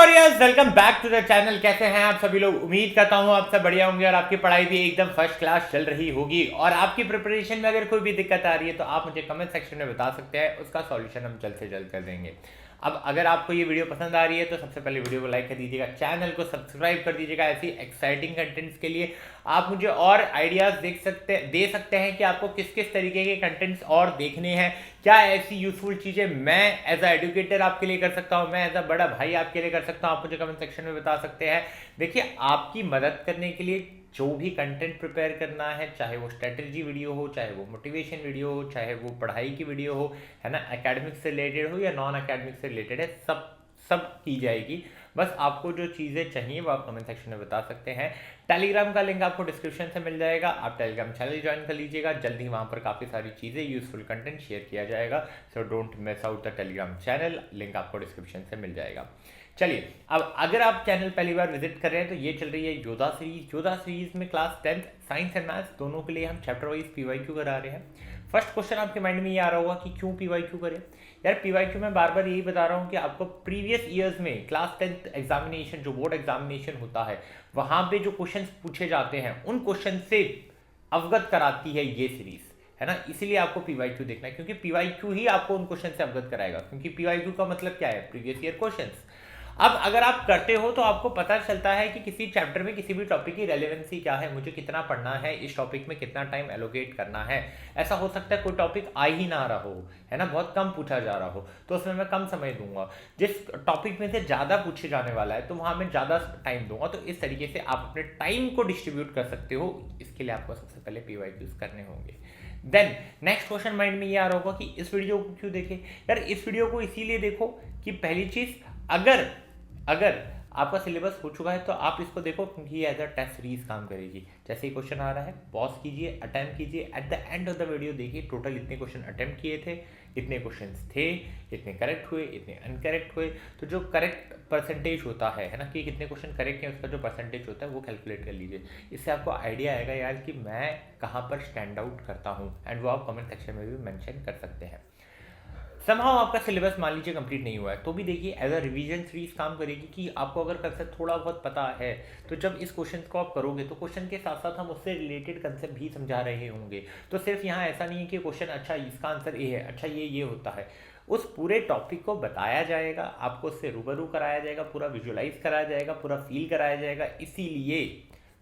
Warriors, welcome back to the channel. कैसे हैं आप सभी लोग? उम्मीद करता हूं आप सब बढ़िया होंगे और आपकी पढ़ाई भी एकदम फर्स्ट क्लास चल रही होगी। और आपकी प्रिपरेशन में अगर कोई भी दिक्कत आ रही है तो आप मुझे कमेंट सेक्शन में बता सकते हैं, उसका सॉल्यूशन हम जल्द से जल्द कर देंगे। अब अगर आपको ये वीडियो पसंद आ रही है तो सबसे पहले वीडियो को लाइक कर दीजिएगा, चैनल को सब्सक्राइब कर दीजिएगा। ऐसी एक्साइटिंग कंटेंट्स के लिए आप मुझे और आइडियाज़ दे सकते हैं कि आपको किस किस तरीके के कंटेंट्स और देखने हैं, क्या ऐसी यूजफुल चीज़ें मैं एज अ एजुकेटर आपके लिए कर सकता हूँ, मैं एज अ बड़ा भाई आपके लिए कर सकता हूँ। आप मुझे कमेंट सेक्शन में बता सकते हैं। देखिए, आपकी मदद करने के लिए जो भी कंटेंट प्रिपेयर करना है, चाहे वो स्ट्रेटजी वीडियो हो, चाहे वो मोटिवेशन वीडियो हो, चाहे वो पढ़ाई की वीडियो हो, है ना, एकेडमिक्स से रिलेटेड हो या नॉन एकेडमिक्स से रिलेटेड है, सब सब की जाएगी। बस आपको जो चीज़ें चाहिए वो आप कमेंट सेक्शन में बता सकते हैं। टेलीग्राम का लिंक आपको डिस्क्रिप्शन से मिल जाएगा, आप टेलीग्राम चैनल ज्वाइन कर लीजिएगा। जल्द ही वहाँ पर काफ़ी सारी चीज़ें, यूजफुल कंटेंट शेयर किया जाएगा। So don't miss out the Telegram channel, link आपको डिस्क्रिप्शन से मिल जाएगा। चलिए, अब अगर आप चैनल पहली बार विजिट कर रहे हैं तो ये चल रही है योदा सीरीज। योदा सीरीज में class 10th science and maths दोनों के लिए हम चैप्टर वाइज पीवाईक्यू करा रहे हैं। फर्स्ट क्वेश्चन आपके माइंड में ये आ रहा होगा कि क्यों पीवाईक्यू करें। यार, पीवाईक्यू में बार बार यही बता रहा हूँ कि आपको प्रीवियस ईयर्स में क्लास 10th एग्जामिनेशन, जो बोर्ड एग्जामिनेशन होता है, वहाँ पे जो क्वेश्चन पूछे जाते हैं उन क्वेश्चन से अवगत कराती है ये सीरीज, है ना। इसीलिए आपको पीवाईक्यू देखना है, क्योंकि पीवाईक्यू ही आपको उन क्वेश्चन से अवगत कराएगा। क्योंकि पीवाईक्यू का मतलब क्या है? Previous year questions. अब अगर आप करते हो तो आपको पता चलता है कि किसी चैप्टर में किसी भी टॉपिक की रेलेवेंसी क्या है, मुझे कितना पढ़ना है, इस टॉपिक में कितना टाइम एलोकेट करना है। ऐसा हो सकता है कोई टॉपिक आ ही ना रहा हो, है ना, बहुत कम पूछा जा रहा हो, तो उसमें मैं कम समय दूंगा। जिस टॉपिक में से ज़्यादा पूछे जाने वाला है तो वहाँ मैं ज़्यादा टाइम दूंगा। तो इस तरीके से आप अपने टाइम को डिस्ट्रीब्यूट कर सकते हो। इसके लिए आपको सबसे पहले पीवाईक्यूज करने होंगे। देन नेक्स्ट क्वेश्चन माइंड में ये आ रहा होगा कि इस वीडियो को क्यों देखें। यार, इस वीडियो को इसीलिए देखो कि पहली चीज़, अगर आपका सिलेबस हो चुका है तो आप इसको देखो, क्योंकि ये एज अ टेस्ट सीरीज काम करेगी। जैसे ही क्वेश्चन आ रहा है पॉज कीजिए, अटेम्प्ट कीजिए, at the end of the video देखिए टोटल इतने क्वेश्चन अटेम्प्ट किए थे, इतने क्वेश्चंस थे, इतने करेक्ट हुए, इतने अनकरेक्ट हुए। तो जो करेक्ट परसेंटेज होता है ना, कि कितने क्वेश्चन करेक्ट हैं, उसका जो परसेंटेज होता है वो कैलकुलेट कर लीजिए। इससे आपको आइडिया आएगा यार कि मैं कहाँ पर स्टैंड आउट करता हूँ, एंड वो आप कमेंट सेक्शन में भी मेंशन कर सकते हैं। समहाउ आपका सिलेबस मान लीजिए कंप्लीट नहीं हुआ है तो भी देखिए एज अ रिवीजन सीरीज काम करेगी कि आपको अगर कंसेप्ट थोड़ा बहुत पता है तो जब इस क्वेश्चन को आप करोगे तो क्वेश्चन के साथ साथ हम उससे रिलेटेड कंसेप्ट भी समझा रहे होंगे। तो सिर्फ यहाँ ऐसा नहीं है कि क्वेश्चन अच्छा इसका आंसर ये है, अच्छा ये होता है। उस पूरे टॉपिक को बताया जाएगा, आपको उससे रूबरू कराया जाएगा, पूरा विजुअलाइज कराया जाएगा, पूरा फील कराया जाएगा। इसीलिए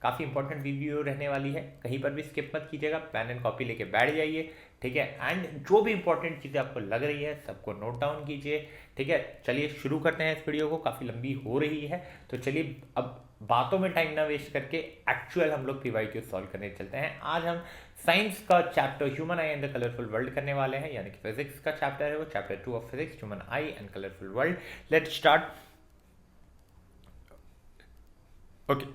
काफ़ी इंपॉर्टेंट वीडियो रहने वाली है, कहीं पर भी स्किप मत कीजिएगा, पेन एंड कॉपी लेके बैठ जाइए, ठीक है। एंड जो भी इंपॉर्टेंट चीज़ें आपको लग रही है सबको नोट डाउन कीजिए, ठीक है। चलिए शुरू करते हैं इस वीडियो को, काफ़ी लंबी हो रही है तो चलिए अब बातों में टाइम ना वेस्ट करके एक्चुअल हम लोग पीवाईक्यू सॉल्व करने चलते हैं। आज हम साइंस का chapter human eye and the colourful world करने वाले हैं, यानी कि फिजिक्स का चैप्टर है वो, chapter 2 of physics, human eye and colourful world. Let's start. Okay,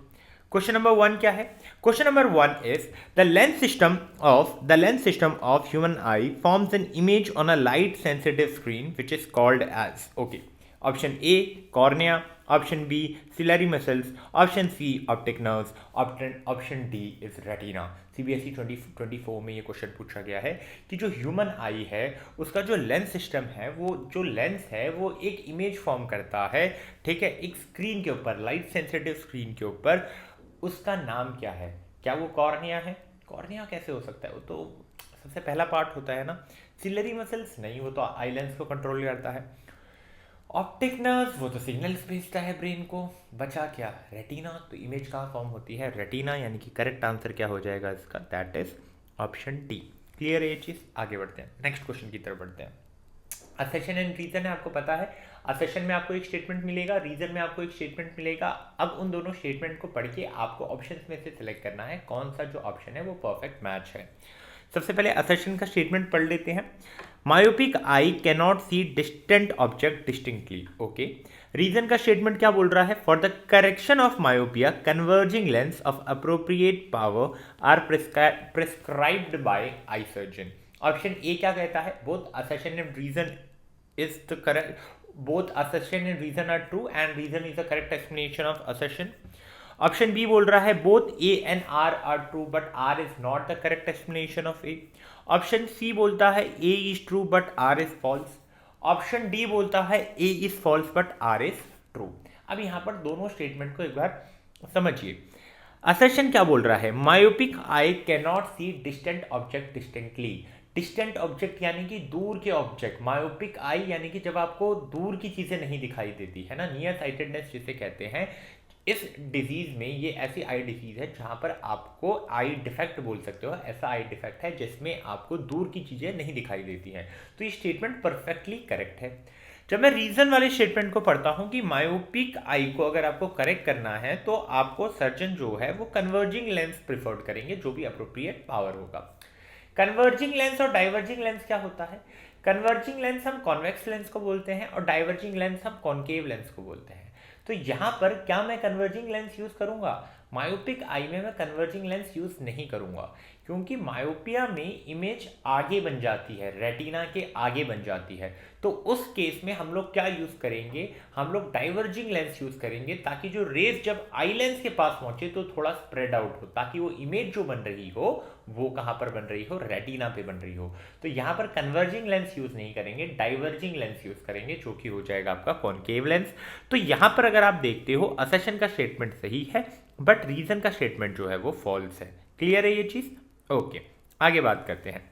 question number 1 क्या है? Question number 1 is the lens system of human eye forms an image on a light sensitive screen which is called as. Okay, option A cornea, option B ciliary muscles, option C optic nerves, option D is retina. CBSE 2024 में ये question पूछा गया है कि जो human आई है उसका जो लेंस सिस्टम है, वो जो लेंस है वो एक इमेज फॉर्म करता है, ठीक है, एक स्क्रीन के ऊपर, लाइट सेंसिटिव स्क्रीन के ऊपर। उसका नाम क्या है? क्या वो कॉर्निया है? कॉर्निया कैसे हो सकता है? वो तो सबसे पहला पार्ट होता है ना। सिलरी मसल्स नहीं, वो तो आई लेंस को कंट्रोल करता है। ऑप्टिक नर्व वो तो सिग्नल्स भेजता है ब्रेन को। बचा क्या? रेटिना। तो इमेज कहाँ फॉर्म होती है? रेटिना। यानी कि करेक्ट आंसर क्या हो जाएगा इसका? That is option D. Clear है ये चीज़? आगे बढ़ते हैं, नेक्स्ट क्वेश्चन की तरफ बढ़ते हैं। असेशन एंड रीजन है, आपको पता है। असेशन में आपको एक स्टेटमेंट मिलेगा, रीजन में आपको एक स्टेटमेंट मिलेगा। अब उन दोनों स्टेटमेंट को पढ़ के आपको ऑप्शन में से सिलेक्ट करना है कौन सा जो ऑप्शन है वो परफेक्ट मैच है। सबसे पहले असेशन का स्टेटमेंट पढ़ लेते हैं। Myopic eye cannot see distant object distinctly. Okay, reason का स्टेटमेंट क्या बोल रहा है? For the correction of myopia converging lens of appropriate power are prescribed by eye surgeon. Option A क्या कहता है? Both assertion and reason is the correct, both assertion and reason are true and reason is the correct explanation of assertion. Option B बोल रहा है both A and R true but R is not the correct explanation of A. Option C बोलता है A is true but R is false. Option D बोलता है A is false but R is true. अब यहाँ पर दोनों statement को एक बार समझिए। असर्शन क्या बोल रहा है, myopic I can not C distant object distinctly. Distant object यानी कि दूर के ऑब्जेक्ट, मायोपिक आई यानी कि जब आपको दूर की चीजें नहीं दिखाई देती है ना, नियर साइटेडनेस जिसे कहते हैं। इस डिजीज में, ये ऐसी आई डिजीज है जहां पर आपको आई डिफेक्ट बोल सकते हो, ऐसा आई डिफेक्ट है जिसमें आपको दूर की चीजें नहीं दिखाई देती हैं। तो ये स्टेटमेंट परफेक्टली करेक्ट है। जब मैं रीजन वाले स्टेटमेंट को पढ़ता हूं कि मायोपिक आई को अगर आपको करेक्ट करना है तो आपको सर्जन जो है वो कन्वर्जिंग लेंस प्रिफर्ड करेंगे, जो भी अप्रोप्रिएट पावर होगा। कन्वर्जिंग लेंस और डाइवर्जिंग लेंस क्या होता है? कन्वर्जिंग लेंस हम कॉन्वेक्स लेंस को बोलते हैं और डाइवर्जिंग लेंस हम कॉनकेव लेंस को बोलते हैं। तो यहां पर क्या मैं कन्वर्जिंग लेंस यूज करूंगा? मायोपिक आई में मैं कन्वर्जिंग लेंस यूज नहीं करूंगा, क्योंकि मायोपिया में इमेज आगे बन जाती है, रेटिना के आगे बन जाती है। तो उस केस में हम लोग क्या यूज करेंगे? हम लोग डाइवर्जिंग लेंस यूज करेंगे, ताकि जो रेज जब आई लेंस के पास पहुंचे तो थोड़ा स्प्रेड आउट हो, ताकि वो इमेज जो बन रही हो वो कहां पर बन रही हो? रेटिना पे बन रही हो। तो यहां पर कन्वर्जिंग लेंस यूज नहीं करेंगे, डाइवर्जिंग लेंस यूज करेंगे, जो कि हो जाएगा आपका कॉनकेव लेंस। तो यहां पर अगर आप देखते हो असर्शन का स्टेटमेंट सही है, बट रीजन का स्टेटमेंट जो है वो फॉल्स है। क्लियर है ये चीज? ओके, आगे बात करते हैं।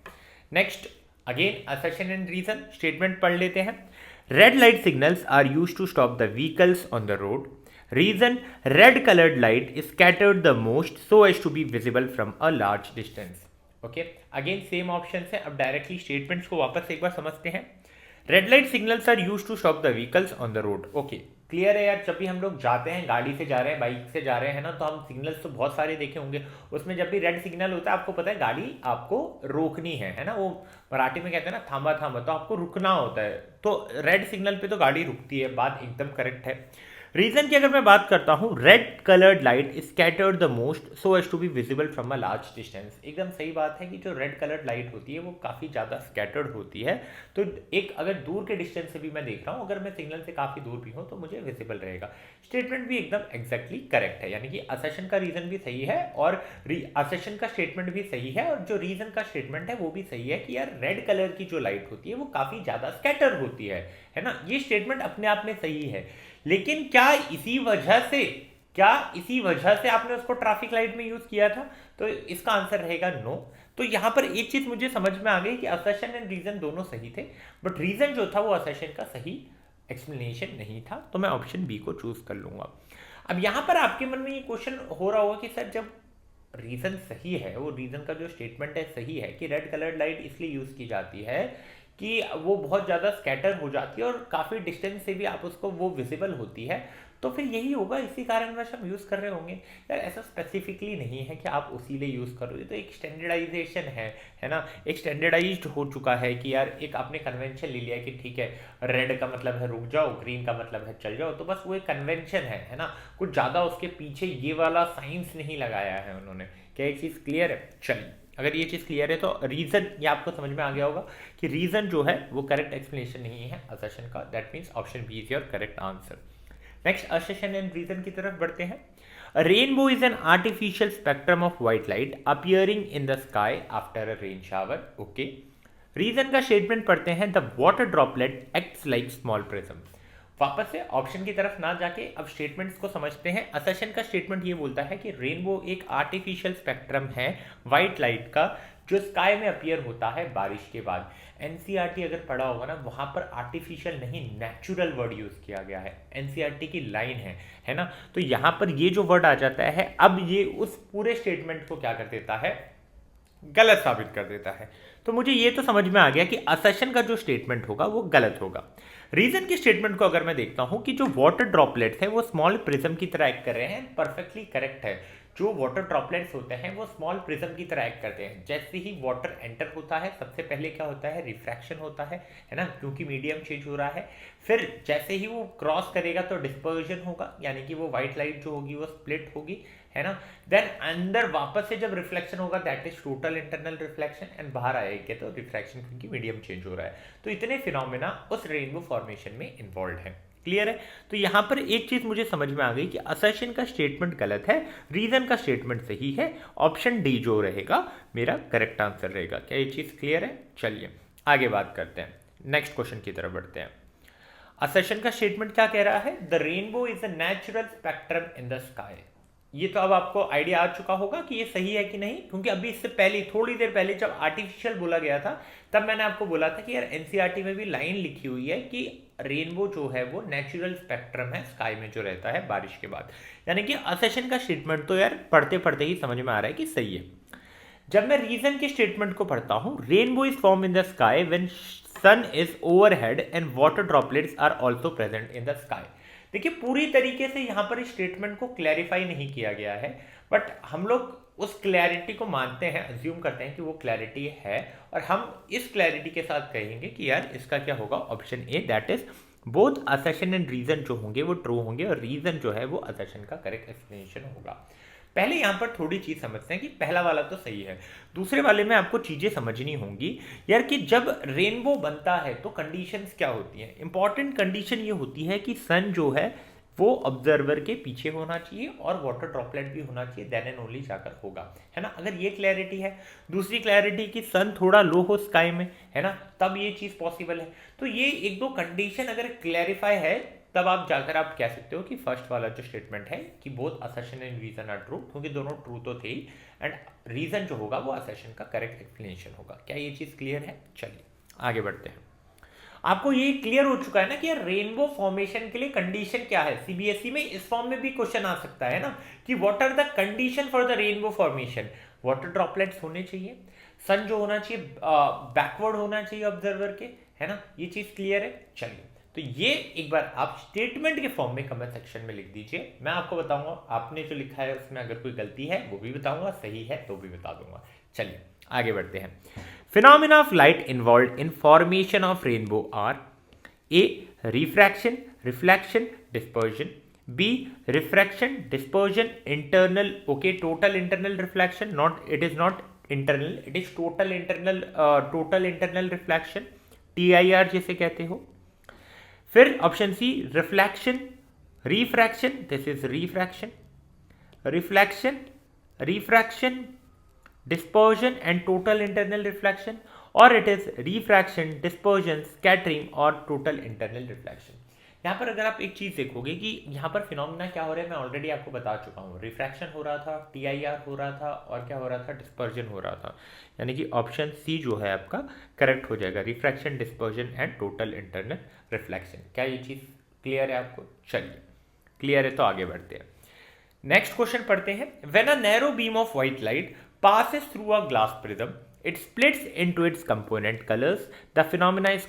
Next, again assertion and reason statement पढ़ लेते हैं। Red light signals are used to stop the vehicles on the road. Reason, red coloured light is scattered the most so as to be visible from a large distance. Okay, again same option है। अब directly statements को वापस एक बार समझते हैं। Red light signals are used to stop the vehicles on the road. Okay, clear है यार। जब भी हम लोग जाते हैं, गाड़ी से जा रहे हैं, बाइक से जा रहे हैं ना, तो हम सिग्नल्स तो बहुत सारे देखे होंगे। उसमें जब भी रेड सिग्नल होता है, आपको पता है गाड़ी आपको रोकनी है ना, वो मराठी में कहते हैं ना थांबा थांबा, तो आपको रुकना होता है। तो रेड सिग्नल पे तो गाड़ी रुकती है, बात एकदम करेक्ट है। रीजन की अगर मैं बात करता हूं, red coloured light scattered the most so as to be visible from a large distance. एकदम सही बात है कि जो रेड कलर्ड लाइट होती है वो काफ़ी ज़्यादा स्कैटर्ड होती है। तो एक अगर दूर के डिस्टेंस से भी मैं देख रहा हूँ, अगर मैं सिग्नल से काफ़ी दूर भी हूँ तो मुझे विजिबल रहेगा। स्टेटमेंट भी एकदम एग्जैक्टली करेक्ट है, यानी कि असर्शन का रीजन भी सही है और असर्शन का स्टेटमेंट भी सही है, और जो रीजन का स्टेटमेंट है वो भी सही है कि यार रेड कलर की जो लाइट होती है वो काफ़ी ज़्यादा स्कैटर होती है ना। ये स्टेटमेंट अपने आप में सही है। लेकिन क्या इसी वजह से आपने उसको ट्रैफिक लाइट में यूज किया था? तो इसका आंसर रहेगा नो। तो यहां पर एक चीज मुझे समझ में आ गई कि असर्शन एंड रीजन दोनों सही थे, बट रीजन जो था वो असर्शन का सही एक्सप्लेनेशन नहीं था। तो मैं ऑप्शन बी को चूज कर लूंगा। अब यहां पर आपके मन में ये क्वेश्चन हो रहा होगा कि सर जब रीजन सही है, वो रीजन का जो स्टेटमेंट है सही है कि रेड कलर्ड लाइट इसलिए यूज की जाती है कि वो बहुत ज़्यादा स्कैटर हो जाती है और काफ़ी डिस्टेंस से भी आप उसको वो विजिबल होती है, तो फिर यही होगा, इसी कारणवश हम यूज़ कर रहे होंगे। यार ऐसा स्पेसिफिकली नहीं है कि आप उसी लिए यूज़ करो, ये तो एक स्टैंडर्डाइजेशन है ना। एक स्टैंडर्डाइज्ड हो चुका है कि यार एक आपने कन्वेंशन ले लिया कि ठीक है रेड का मतलब है रुक जाओ, ग्रीन का मतलब है चल जाओ, तो बस वो एक कन्वेंशन है ना। कुछ ज़्यादा उसके पीछे ये वाला साइंस नहीं लगाया है उन्होंने। क्या एक चीज़ क्लियर है? चलिए, अगर ये चीज़ क्लियर है तो रीज़न ये आपको समझ में आ गया होगा कि रीज़न जो है वो करेक्ट एक्सप्लेनेशन नहीं है असर्शन का। That means option B is your correct answer. Next, assertion and reason की तरफ बढ़ते हैं। Rainbow is an artificial spectrum of white light appearing in the sky after a rain shower. Okay, reason का statement पढ़ते हैं। The water droplet acts like small prism. वापस से option की तरफ ना जाके अब स्टेटमेंट्स को समझते हैं। असर्शन का स्टेटमेंट ये बोलता है कि रेनबो एक आर्टिफिशियल स्पेक्ट्रम है व्हाइट लाइट का, जो स्काई में अपीयर होता है बारिश के बाद। एनसीईआरटी अगर पढ़ा होगा ना, वहां पर आर्टिफिशियल नहीं नेचुरल वर्ड यूज किया गया है, एनसीईआरटी की लाइन है ना। तो यहां पर ये जो वर्ड आ जाता है, अब ये उस पूरे स्टेटमेंट को क्या कर देता है? गलत साबित कर देता है। तो मुझे ये तो समझ में आ गया कि असर्शन का जो स्टेटमेंट होगा वो गलत होगा। रीजन की स्टेटमेंट को अगर मैं देखता हूं कि जो वाटर ड्रॉपलेट्स है वो स्मॉल प्रिज्म की तरह एक्ट कर रहे हैं, परफेक्टली करेक्ट है। जो वाटर ड्रॉपलेट्स होते हैं वो स्मॉल प्रिज्म की तरह एक्ट करते हैं। जैसे ही वाटर एंटर होता है सबसे पहले क्या होता है? रिफ्रैक्शन होता है ना, क्योंकि मीडियम चेंज हो रहा है। फिर जैसे ही वो क्रॉस करेगा तो डिस्पर्जन होगा, यानी कि वो व्हाइट लाइट जो होगी वो स्प्लिट होगी, है ना। देन अंदर वापस से जब रिफ्लेक्शन होगा that is total internal reflection, and बाहर आएगा तो रिफ्रैक्शन, क्योंकि मीडियम चेंज हो रहा है। तो इतने फिनोमेना उस रेनबो फॉर्मेशन में इन्वॉल्व है। क्लियर है? तो यहां पर एक चीज मुझे समझ में आ गई कि असर्शन का स्टेटमेंट गलत है, रीजन का स्टेटमेंट सही है। ऑप्शन डी जो रहेगा मेरा करेक्ट आंसर रहेगा। क्या ये चीज क्लियर है? चलिए आगे बात करते हैं, नेक्स्ट क्वेश्चन की तरफ बढ़ते हैं। असर्शन का स्टेटमेंट क्या कह रहा है? The rainbow is a natural spectrum in the sky. ये तो अब आपको आइडिया आ चुका होगा कि ये सही है कि नहीं, क्योंकि अभी इससे पहले थोड़ी देर पहले जब आर्टिफिशियल बोला गया था तब मैंने आपको बोला था कि यार एनसीईआरटी में भी लाइन लिखी हुई है कि रेनबो जो है वो नेचुरल स्पेक्ट्रम है स्काई में जो रहता है बारिश के बाद। यानी कि असर्शन का स्टेटमेंट तो यार पढ़ते पढ़ते ही समझ में आ रहा है कि सही है। जब मैं रीजन के स्टेटमेंट को पढ़ता हूं, rainbow is form in the sky when sun is overhead and water droplets are also present in the sky. देखिए पूरी तरीके से यहां पर इस स्टेटमेंट को क्लैरिफाई नहीं किया गया है, बट हम लोग उस क्लैरिटी को मानते हैं, अज्यूम करते हैं कि वो क्लैरिटी है, और हम इस क्लैरिटी के साथ कहेंगे कि यार इसका क्या होगा, option A, that is both assertion and reason जो होंगे वो ट्रू होंगे और रीजन जो है वो असर्शन का करेक्ट एक्सप्लेनेशन होगा। पहले यहां पर थोड़ी चीज समझते हैं कि पहला वाला तो सही है, दूसरे वाले में आपको चीजें समझनी होंगी यार कि जब रेनबो बनता है तो कंडीशंस क्या होती हैं। इंपॉर्टेंट कंडीशन ये होती है कि सन जो है वो ऑब्जर्वर के पीछे होना चाहिए और वाटर ड्रॉपलेट भी होना चाहिए, देन एंड ओनली जाकर होगा, है ना। अगर ये क्लैरिटी है, दूसरी क्लैरिटी कि सन थोड़ा लो हो स्काई में, है ना, तब ये चीज पॉसिबल है। तो ये एक दो कंडीशन अगर क्लैरिफाई है तब आप जाकर आप कह सकते हो कि फर्स्ट वाला जो स्टेटमेंट है कि both assertion and reason are true, क्योंकि दोनों ट्रू तो थे ही, एंड रीजन जो होगा वो असर्शन का करेक्ट एक्सप्लेनेशन होगा। क्या ये चीज क्लियर है? चलिए आगे बढ़ते हैं। आपको ये क्लियर हो चुका है ना कि रेनबो फॉर्मेशन के लिए कंडीशन क्या है। सीबीएसई में इस फॉर्म में भी क्वेश्चन आ सकता है ना कि what are the condition for the rainbow formation. Water droplets होने चाहिए, सन जो होना चाहिए बैकवर्ड होना चाहिए ऑब्जर्वर के, है ना। ये चीज क्लियर है? चलिए तो ये एक बार आप स्टेटमेंट के फॉर्म में कमेंट सेक्शन में लिख दीजिए, मैं आपको बताऊंगा आपने जो लिखा है उसमें अगर कोई गलती है वो भी बताऊंगा, सही है तो भी बता दूंगा। चलिए आगे बढ़ते हैं। Phenomena of light involved in formation of rainbow are A. Refraction, reflection, dispersion. B. Refraction, dispersion, internal. Okay, total internal reflection. Not, it is not internal. It is total internal reflection. TIR जिसे कहते हो। फिर option C reflection, refraction, this is refraction, reflection, refraction, dispersion and total internal reflection, or it is refraction, dispersion, scattering और total internal reflection। यहाँ पर अगर आप एक चीज देखोगे कि यहाँ पर फिनोमिना क्या हो रहा है, मैं ऑलरेडी आपको बता चुका हूँ। रिफ्रैक्शन हो रहा था, टीआईआर हो रहा था, और क्या हो रहा था, डिस्पर्जन हो रहा था। यानी कि ऑप्शन सी जो है आपका करेक्ट हो जाएगा, refraction, dispersion and total internal reflection. क्या ये चीज क्लियर है आपको? चलिए क्लियर है तो आगे बढ़ते हैं। नेक्स्ट क्वेश्चन पढ़ते हैं। When a narrow beam of white light passes through a glass prism, it splits into its component colors. The phenomena is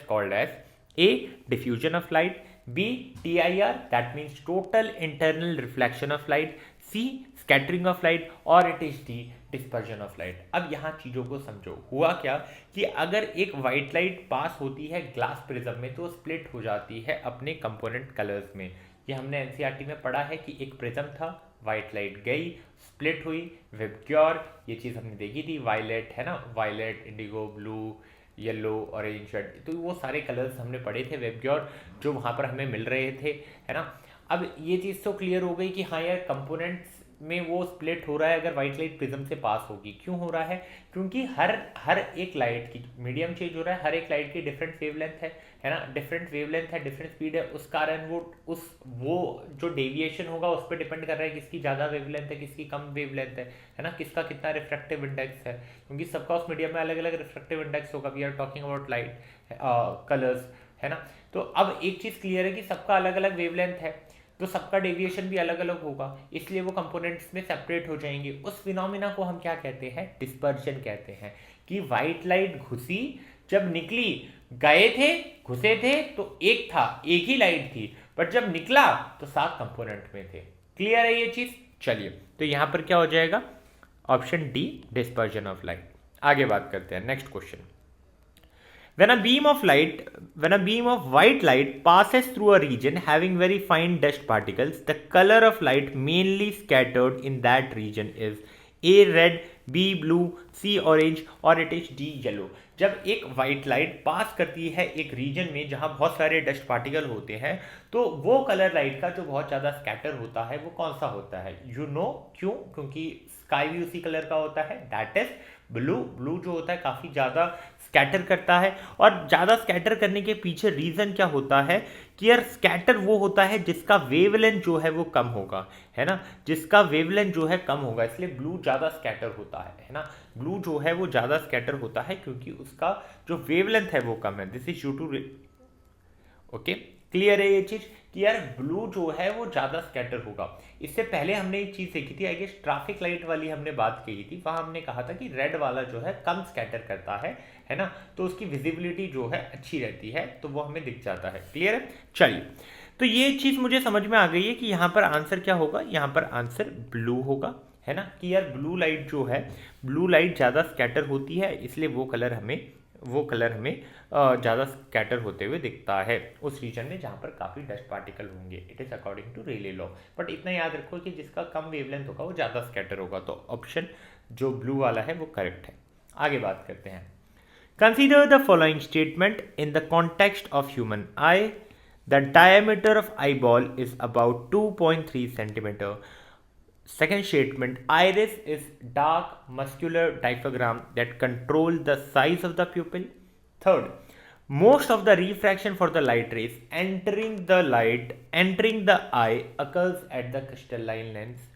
called as A. Diffusion of light, B. TIR, that means total internal reflection of light, C. Scattering of light, or it is D. Dispersion of light। अब यहाँ चीज़ों को समझो, हुआ क्या कि अगर एक वाइट लाइट पास होती है ग्लास प्रिज्म में तो स्प्लिट हो जाती है अपने कंपोनेंट कलर्स में। ये हमने एनसीईआरटी में पढ़ा है कि एक प्रिज्म था, वाइट लाइट गई, स्प्लिट हुई, विबग्योर, ये चीज़ हमने देखी थी, वायलेट है ना, violet, indigo, blue, yellow, orange, red, तो वो सारे कलर्स हमने पढ़े थे वेबग्योर जो वहाँ पर हमें मिल रहे थे, है ना। अब ये चीज़ तो क्लियर हो गई कि हाँ यार कंपोनेंट्स में वो स्प्लिट हो रहा है अगर वाइट लाइट प्रिज्म से पास होगी। क्यों हो रहा है? क्योंकि हर एक लाइट की मीडियम चेंज हो रहा है, हर एक लाइट की डिफरेंट वेवलेंथ है ना, डिफरेंट वेवलेंथ है, डिफरेंट स्पीड है, उस कारण वो जो डेविएशन होगा उस पर डिपेंड कर रहा है किसकी ज़्यादा वेवलेंथ है, किसकी कम वेवलेंथ है ना, किसका कितना रिफ्रैक्टिव इंडेक्स है, क्योंकि सबका उस मीडियम में अलग अलग रिफ्रैक्टिव इंडेक्स होगा। We are talking about light colours, है ना। तो अब एक चीज़ क्लियर है कि सबका अलग अलग वेवलेंथ है तो सबका डेविएशन भी अलग अलग होगा, इसलिए वो कंपोनेंट्स में सेपरेट हो जाएंगे। उस फिनोमिना को हम क्या कहते हैं? डिस्पर्जन कहते हैं। कि वाइट लाइट घुसी, जब निकली, गए थे, घुसे थे तो एक था, एक ही लाइट थी, बट जब निकला तो 7 कंपोनेंट में थे। क्लियर है ये चीज? चलिए तो यहां पर क्या हो जाएगा? Option D, dispersion of light. आगे बात करते हैं, next question. When a beam of white light passes through a region having very fine dust particles, the color of light mainly scattered in that region is A red, B blue, C orange और it is D yellow। जब एक white light pass करती है एक reason में जहां बहुत सारे डस्ट पार्टिकल होते हैं तो वो कलर लाइट का जो बहुत ज़्यादा स्कैटर होता है वो कौन सा होता है? यू नो क्यों? क्योंकि स्काई भी उसी कलर का होता है, दैट इज ब्लू। ब्लू जो होता है काफ़ी ज़्यादा स्कैटर करता है। और ज़्यादा स्कैटर करने के पीछे रीज़न क्या होता है कि यार स्कैटर वो होता है जिसका वेवलेंथ जो है वो कम होगा, है ना, जिसका वेवलेंथ जो है कम होगा, इसलिए ब्लू ज़्यादा स्कैटर होता है ना, ब्लू जो है वो ज़्यादा स्कैटर होता है क्योंकि उसका जो वेवलेंथ है वो कम है। This is due to, okay, clear है ये चीज कि यार ब्लू जो है वो ज्यादा स्कैटर होगा। इससे पहले हमने एक चीज देखी थी, आई गेस ट्रैफिक लाइट वाली हमने बात की थी, वहां हमने कहा था कि रेड वाला जो है कम स्कैटर करता है ना, तो उसकी विजिबिलिटी जो है अच्छी रहती है, तो वो हमें दिख जाता है। क्लियर है, चलिए, तो ये चीज मुझे समझ में आ गई है कि यहाँ पर आंसर क्या होगा, यहाँ पर आंसर ब्लू होगा, है ना, कि यार ब्लू लाइट जो है, ब्लू लाइट ज़्यादा स्कैटर होती है, इसलिए वो कलर हमें ज़्यादा स्कैटर होते हुए दिखता है उस रीजन में जहाँ पर काफ़ी डस्ट पार्टिकल होंगे। It is according to Rayleigh law. But इतना याद रखो कि जिसका कम वेवलेंथ होगा वो ज़्यादा स्कैटर होगा, तो ऑप्शन जो ब्लू वाला है वो करेक्ट है। आगे बात करते हैं। Consider the following statement in the context of human I. The diameter of eye ball is about 2.3 centimetre. Second statement, iris is dark muscular diaphragm that control the size of the pupil. Third, most of the refraction for the light rays entering the eye occurs at the crystalline lens.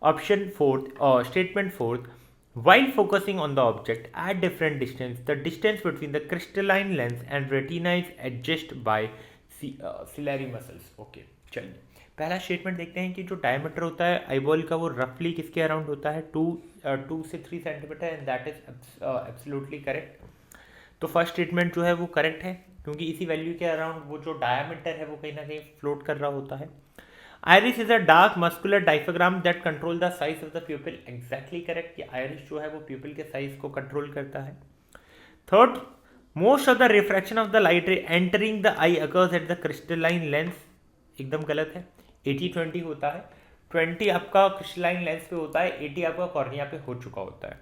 Option fourth, statement fourth, while focusing on the object at different distance, the distance between the crystalline lens and retina is adjusted by ciliary muscles. Okay, चलिए पहला statement देखते हैं कि जो diameter होता है eyeball का वो रफली किसके अराउंड होता है, 2 से 3 centimetre, and that is absolutely correct. तो फर्स्ट स्टेटमेंट जो है वो करेक्ट है क्योंकि इसी वैल्यू के अराउंड वो जो डायमीटर है वो कहीं ना कहीं फ्लोट कर रहा होता है। Iris is a dark muscular diaphragm that control the size of the प्यूपिल, exactly correct कि आयरिस जो है वो प्यूपिल के साइज को कंट्रोल करता है। Third, most of the refraction of the light रे entering the I occurs at the crystalline lens, एकदम गलत है। 80-20 होता है, 20 आपका क्रिस्टलाइन लेंस पे होता है, 80 आपका कॉर्निया पे हो चुका होता है।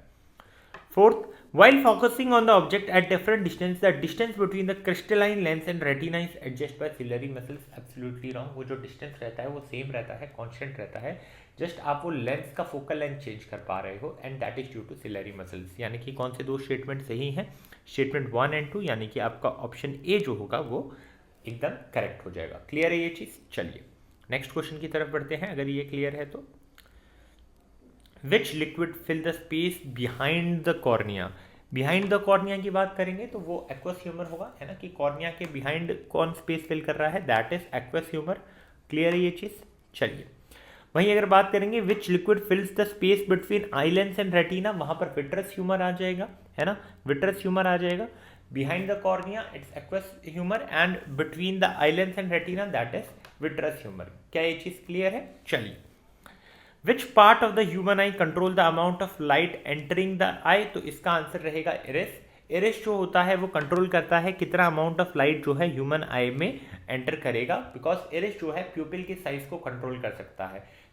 Fourth, while focusing on the object at different distance, the distance between the crystalline lens and retina is adjusted by ciliary muscles. Absolutely wrong. वो जो distance रहता है वो सेम रहता है, constant रहता है, जस्ट आप वो लेंस का फोकल लेंथ चेंज कर पा रहे हो, and that is due to ciliary muscles. यानी कि कौन से दो स्टेटमेंट सही हैं, स्टेटमेंट 1 एंड 2, यानी कि आपका ऑप्शन ए जो होगा वो एकदम करेक्ट हो जाएगा। क्लियर है ये चीज़, चलिए नेक्स्ट क्वेश्चन की तरफ बढ़ते हैं। अगर ये क्लियर है तो, which liquid fill the space behind the cornea. Behind the cornea की बात करेंगे तो वो एक्वस ह्यूमर होगा, है ना, कि कॉर्निया के बिहाइंड कौन स्पेस फिल कर रहा है, that is aqueous humour. Clear है ये चीज़, चलिए वहीं अगर बात करेंगे विच liquid फिल्स the space between I lens and retina, वहां पर विट्रस ह्यूमर आ जाएगा, है ना, विट्रस ह्यूमर आ जाएगा। Behind the cornea it's aqueous humour, and between the eye lens and retina that is vitreous humour. क्या ये चीज क्लियर है, चलिए। Which part of the human eye control the amount of light entering the eye, तो इसका answer रहेगा iris. Iris जो होता है वो कंट्रोल करता है कितना अमाउंट ऑफ लाइट जो है ह्यूमन आई में एंटर करेगा, बिकॉज इरिस जो है प्यूपिल के साइज को कंट्रोल कर सकता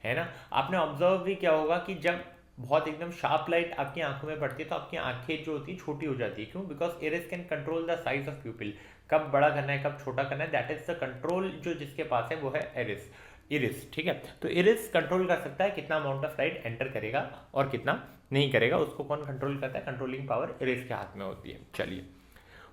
है ना। आपने ऑब्जर्व भी किया होगा कि जब बहुत एकदम शार्प लाइट आपकी आंखों में पड़ती है तो आपकी आंखें जो होती है छोटी हो जाती है, क्यों, because iris can control the size of प्यूपिल, कब बड़ा करना है कब छोटा करना है, दैट इज द कंट्रोल जो जिसके पास है वो है इरिस, ठीक है। तो इरिस कंट्रोल कर सकता है कितना अमाउंट ऑफ लाइट एंटर करेगा और कितना नहीं करेगा, उसको कौन कंट्रोल करता है, कंट्रोलिंग पावर इरिस के हाथ में होती है। चलिए,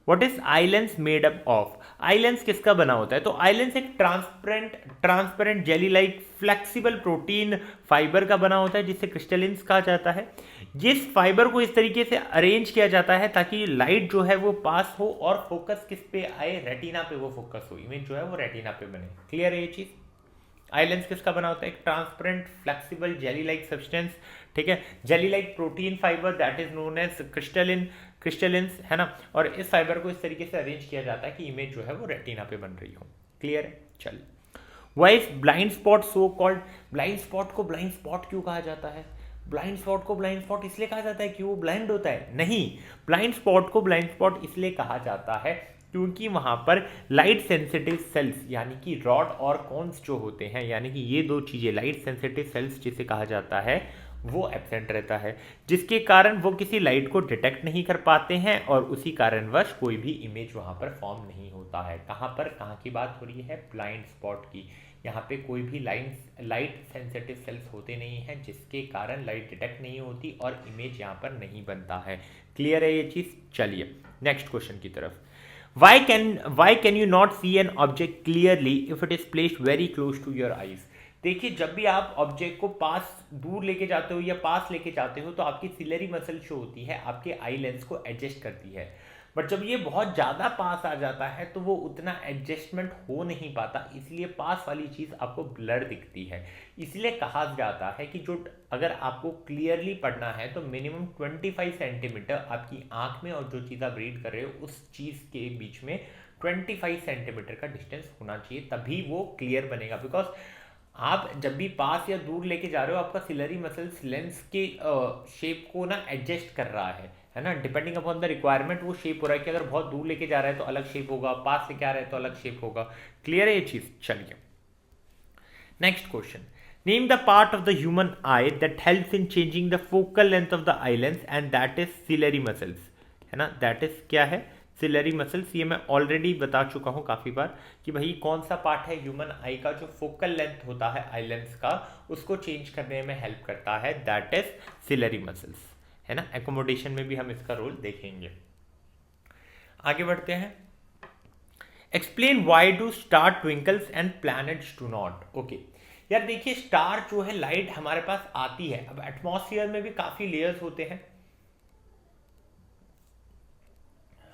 what is eye lens made up of. Eye lens किसका बना होता है, तो आई लेंस एक transparent jelly like flexible protein fibre का बना होता है जिसे क्रिस्टलिन्स कहा जाता है। जिस फाइबर को इस तरीके से अरेंज किया जाता है ताकि लाइट जो है वो पास हो और फोकस किस पे आए, रेटिना पे वो फोकस हो, इमेज जो है वो रेटिना पे बने। क्लियर है ये चीज। आई लेंस किसका बना होता है, एक transparent flexible jelly like substance, ठीक है, jelly like protein fibre that is known as crystallins, है ना, और इस फाइबर को इस तरीके से अरेंज किया जाता है कि इमेज जो है वो रेटिना पे बन रही हो। क्लियर है, चलिए। Wise blind spot so called, blind spot को ब्लाइंड स्पॉट क्यों कहा जाता है, ब्लाइंड स्पॉट को ब्लाइंड स्पॉट इसलिए कहा जाता है कि वो ब्लाइंड होता है, नहीं, ब्लाइंड स्पॉट को ब्लाइंड स्पॉट इसलिए कहा जाता है क्योंकि वहां पर लाइट सेंसिटिव सेल्स यानी कि रॉड और कोन्स जो होते हैं, यानी कि ये दो चीजें लाइट सेंसिटिव सेल्स जिसे कहा जाता है, वो एब्सेंट रहता है, जिसके कारण वो किसी लाइट को डिटेक्ट नहीं कर पाते हैं और उसी कारणवश कोई भी इमेज वहाँ पर फॉर्म नहीं होता है। कहाँ की बात हो रही है? ब्लाइंड स्पॉट की। यहाँ पे कोई भी लाइट सेंसिटिव सेल्स होते नहीं हैं, जिसके कारण लाइट डिटेक्ट नहीं होती और इमेज यहाँ पर नहीं बनता है। क्लियर है ये चीज़? चलिए नेक्स्ट क्वेश्चन की तरफ। Why can you not see an object clearly if it is placed very close to your eyes? देखिए, जब भी आप ऑब्जेक्ट को पास दूर लेके जाते हो या पास लेके जाते हो तो आपकी सिलरी मसल जो होती है आपके आई लेंस को एडजस्ट करती है, बट जब ये बहुत ज़्यादा पास आ जाता है तो वो उतना एडजस्टमेंट हो नहीं पाता, इसलिए पास वाली चीज़ आपको ब्लर दिखती है। इसलिए कहा जाता है कि जो अगर आपको क्लियरली पढ़ना है तो मिनिमम 25 सेंटीमीटर आपकी आंख में और जो चीज़ आप रीड कर रहे हो उस चीज़ के बीच में 25 सेंटीमीटर का डिस्टेंस होना चाहिए, तभी वो क्लियर बनेगा। बिकॉज आप जब भी पास या दूर लेके जा रहे हो आपका सिलरी मसल्स लेंस के शेप को ना एडजस्ट कर रहा है ना, डिपेंडिंग अपॉन द रिक्वायरमेंट वो शेप हो रहा है कि अगर बहुत दूर लेके जा रहा है तो अलग शेप होगा, पास लेके आ रहा है तो अलग शेप होगा। क्लियर है ये चीज? चलिए next question. Name the part of the human eye that helps in changing the focal length of the eye lens and that is ciliary muscles, है ना। दैट इज क्या है? Ciliary muscles. ये मैं ऑलरेडी बता चुका हूं काफी बार कि भाई कौन सा पार्ट है ह्यूमन आई का जो फोकल लेंथ होता है आई लेंस का उसको चेंज करने में हेल्प करता है, दैट इज सिलरी मसल्स, है ना। एकोमोडेशन में भी हम इसका रोल देखेंगे। आगे बढ़ते हैं। Explain why do star twinkles and planets do not. Okay यार देखिए, स्टार जो है लाइट हमारे पास आती है, अब एटमॉस्फेयर में भी काफी लेयर्स होते हैं।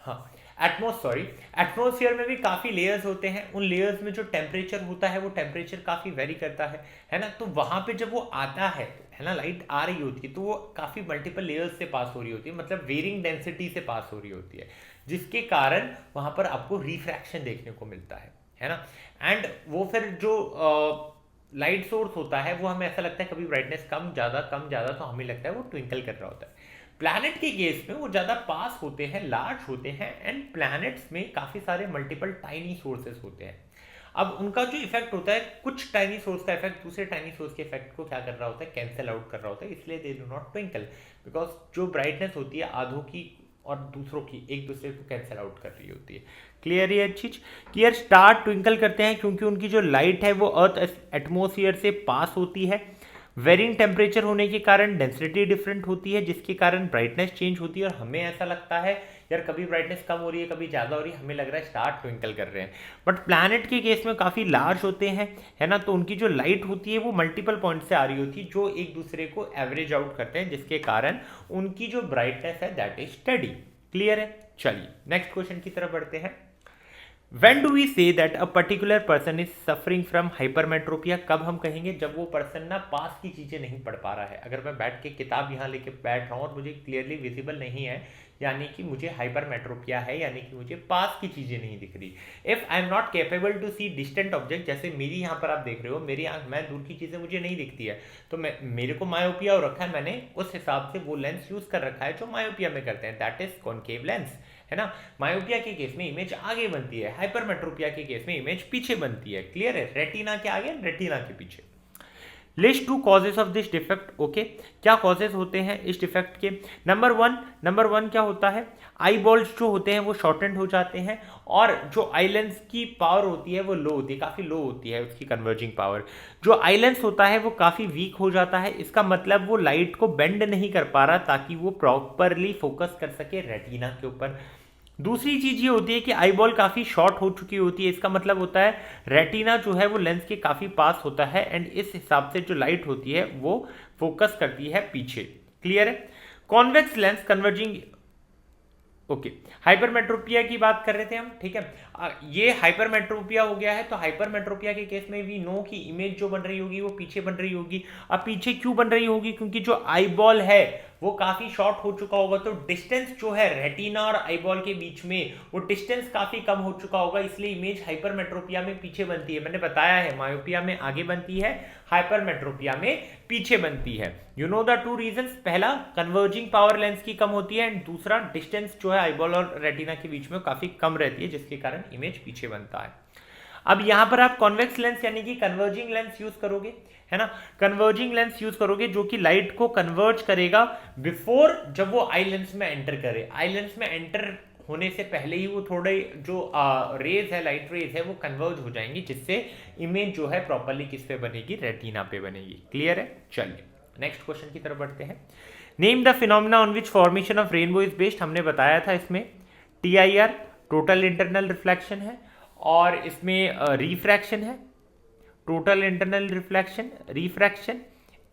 हाँ, एटमॉस्फेयर में भी काफी लेयर्स होते हैं। उन लेयर्स में जो टेम्परेचर होता है वो टेम्परेचर काफी वेरी करता है ना। तो वहां पे जब वो आता है ना, लाइट आ रही होती है तो वो काफी मल्टीपल लेयर्स से पास हो रही होती है, मतलब वेरिंग डेंसिटी से पास हो रही होती है, जिसके कारण वहां पर आपको रिफ्रैक्शन देखने को मिलता है ना। एंड वो फिर जो लाइट सोर्स होता है वो हमें ऐसा लगता है कभी ब्राइटनेस कम ज़्यादा तो हमें लगता है वो ट्विंकल कर रहा होता है। प्लैनेट के केस में वो ज़्यादा पास होते हैं, लार्ज होते हैं, एंड प्लैनेट्स में काफ़ी सारे मल्टीपल टाइनी सोर्सेस होते हैं। अब उनका जो इफेक्ट होता है, कुछ टाइनी सोर्स का इफेक्ट दूसरे टाइनी सोर्स के इफेक्ट को क्या कर रहा होता है? कैंसिल आउट कर रहा होता है, इसलिए they do not twinkle, because जो ब्राइटनेस होती है आधों की और दूसरों की एक दूसरे को कैंसिल आउट कर रही होती है। क्लियर है चीज कि यार स्टार ट्विंकल करते हैं क्योंकि उनकी जो लाइट है वो अर्थ एटमॉस्फेयर से पास होती है। वेरिंग टेम्परेचर होने के कारण डेंसिटी डिफरेंट होती है, जिसके कारण ब्राइटनेस चेंज होती है और हमें ऐसा लगता है यार कभी ब्राइटनेस कम हो रही है कभी ज़्यादा हो रही है, हमें लग रहा है स्टार ट्विंकल कर रहे हैं। बट प्लैनेट के केस में काफ़ी लार्ज होते हैं, है ना, तो उनकी जो लाइट होती है वो मल्टीपल पॉइंट से आ रही होती है जो एक दूसरे को एवरेज आउट करते हैं, जिसके कारण उनकी जो ब्राइटनेस है दैट इज स्टडी। क्लियर है? चलिए नेक्स्ट क्वेश्चन की तरफ बढ़ते हैं। When do we say that a particular person is suffering from hypermetropia? कब हम कहेंगे? जब वो पर्सन ना पास की चीजें नहीं पढ़ पा रहा है। अगर मैं बैठ के किताब यहाँ लेके बैठ रहा हूँ और मुझे क्लियरली विजिबल नहीं है, यानी कि मुझे हाइपरमेट्रोपिया है, यानी कि मुझे पास की चीजें नहीं दिख रही। If I am not capable to see distant object, जैसे मेरी यहाँ पर आप देख रहे हो, मेरी आंख, मैं दूर की चीजें मुझे नहीं दिखती है, तो मेरे को मायोपिया हो रखा है, मैंने उस हिसाब से वो लेंस यूज कर रखा है जो मायोपिया में करते हैं, दैट इज कॉनकेव लेंस, है ना। मायोपिया के केस में इमेज आगे बनती है, हाइपरमेट्रोपिया के केस में इमेज पीछे बनती है। क्लियर है? रेटिना के आगे, रेटिना के पीछे। List 2 causes of this defect. Okay, क्या कॉजेज होते हैं इस डिफेक्ट के? नंबर वन क्या होता है? आई बॉल्स जो होते हैं वो शॉर्टेंड हो जाते हैं और जो आई लेंस की पावर होती है वो लो होती है, काफ़ी लो होती है उसकी कन्वर्जिंग पावर। जो आई लेंस होता है वो काफ़ी वीक हो जाता है, इसका मतलब वो लाइट को बेंड नहीं कर पा रहा ताकि वो प्रॉपरली फोकस कर सके रेटिना के ऊपर। दूसरी चीज ये होती है कि आई बॉल काफी शॉर्ट हो चुकी होती है, इसका मतलब होता है रेटिना जो है वो लेंस के काफी पास होता है एंड इस हिसाब से जो लाइट होती है वो फोकस करती है पीछे। क्लियर है? Convex lens converging. Okay, hypermetropia की बात कर रहे थे हम, ठीक है। ये हाइपरमेट्रोपिया हो गया है, तो हाइपरमेट्रोपिया के केस में भी नो की इमेज जो बन रही होगी वो पीछे बन रही होगी। अब पीछे क्यों बन रही होगी? क्योंकि जो आई बॉल है वो काफी शॉर्ट हो चुका होगा, तो डिस्टेंस जो है रेटिना और आई बॉल के बीच में वो डिस्टेंस काफी कम हो चुका होगा, इसलिए इमेज हाइपरमेट्रोपिया में पीछे बनती है। मैंने बताया है मायोपिया में आगे बनती है, हाइपरमेट्रोपिया में पीछे बनती है। यू नो द 2 रीजंस, पहला कन्वर्जिंग पावर लेंस की कम होती है एंड दूसरा डिस्टेंस जो है आईबॉल और रेटिना के बीच में काफी कम रहती है, जिसके कारण इमेज पीछे बनता है। अब यहाँ पर आप कॉन्वेक्स लेंस यानी कि कन्वर्जिंग लेंस यूज करोगे, है ना, कन्वर्जिंग लेंस यूज करोगे जो कि लाइट को कन्वर्ज करेगा बिफोर, जब वो आई लेंस में एंटर करे। आई लेंस में एंटर होने से पहले ही वो थोड़े जो रेज है, लाइट रेज है, वो कन्वर्ज हो जाएंगी, जिससे इमेज जो है प्रॉपरली किस पे बनेगी, रेटिना पे बनेगी। क्लियर है? चलिए नेक्स्ट क्वेश्चन की तरफ बढ़ते हैं। Name the phenomena on which formation of rainbow is based. हमने बताया था इसमें TIR टोटल इंटरनल रिफ्लेक्शन है, और इसमें रिफ्रैक्शन है, total internal reflection, refraction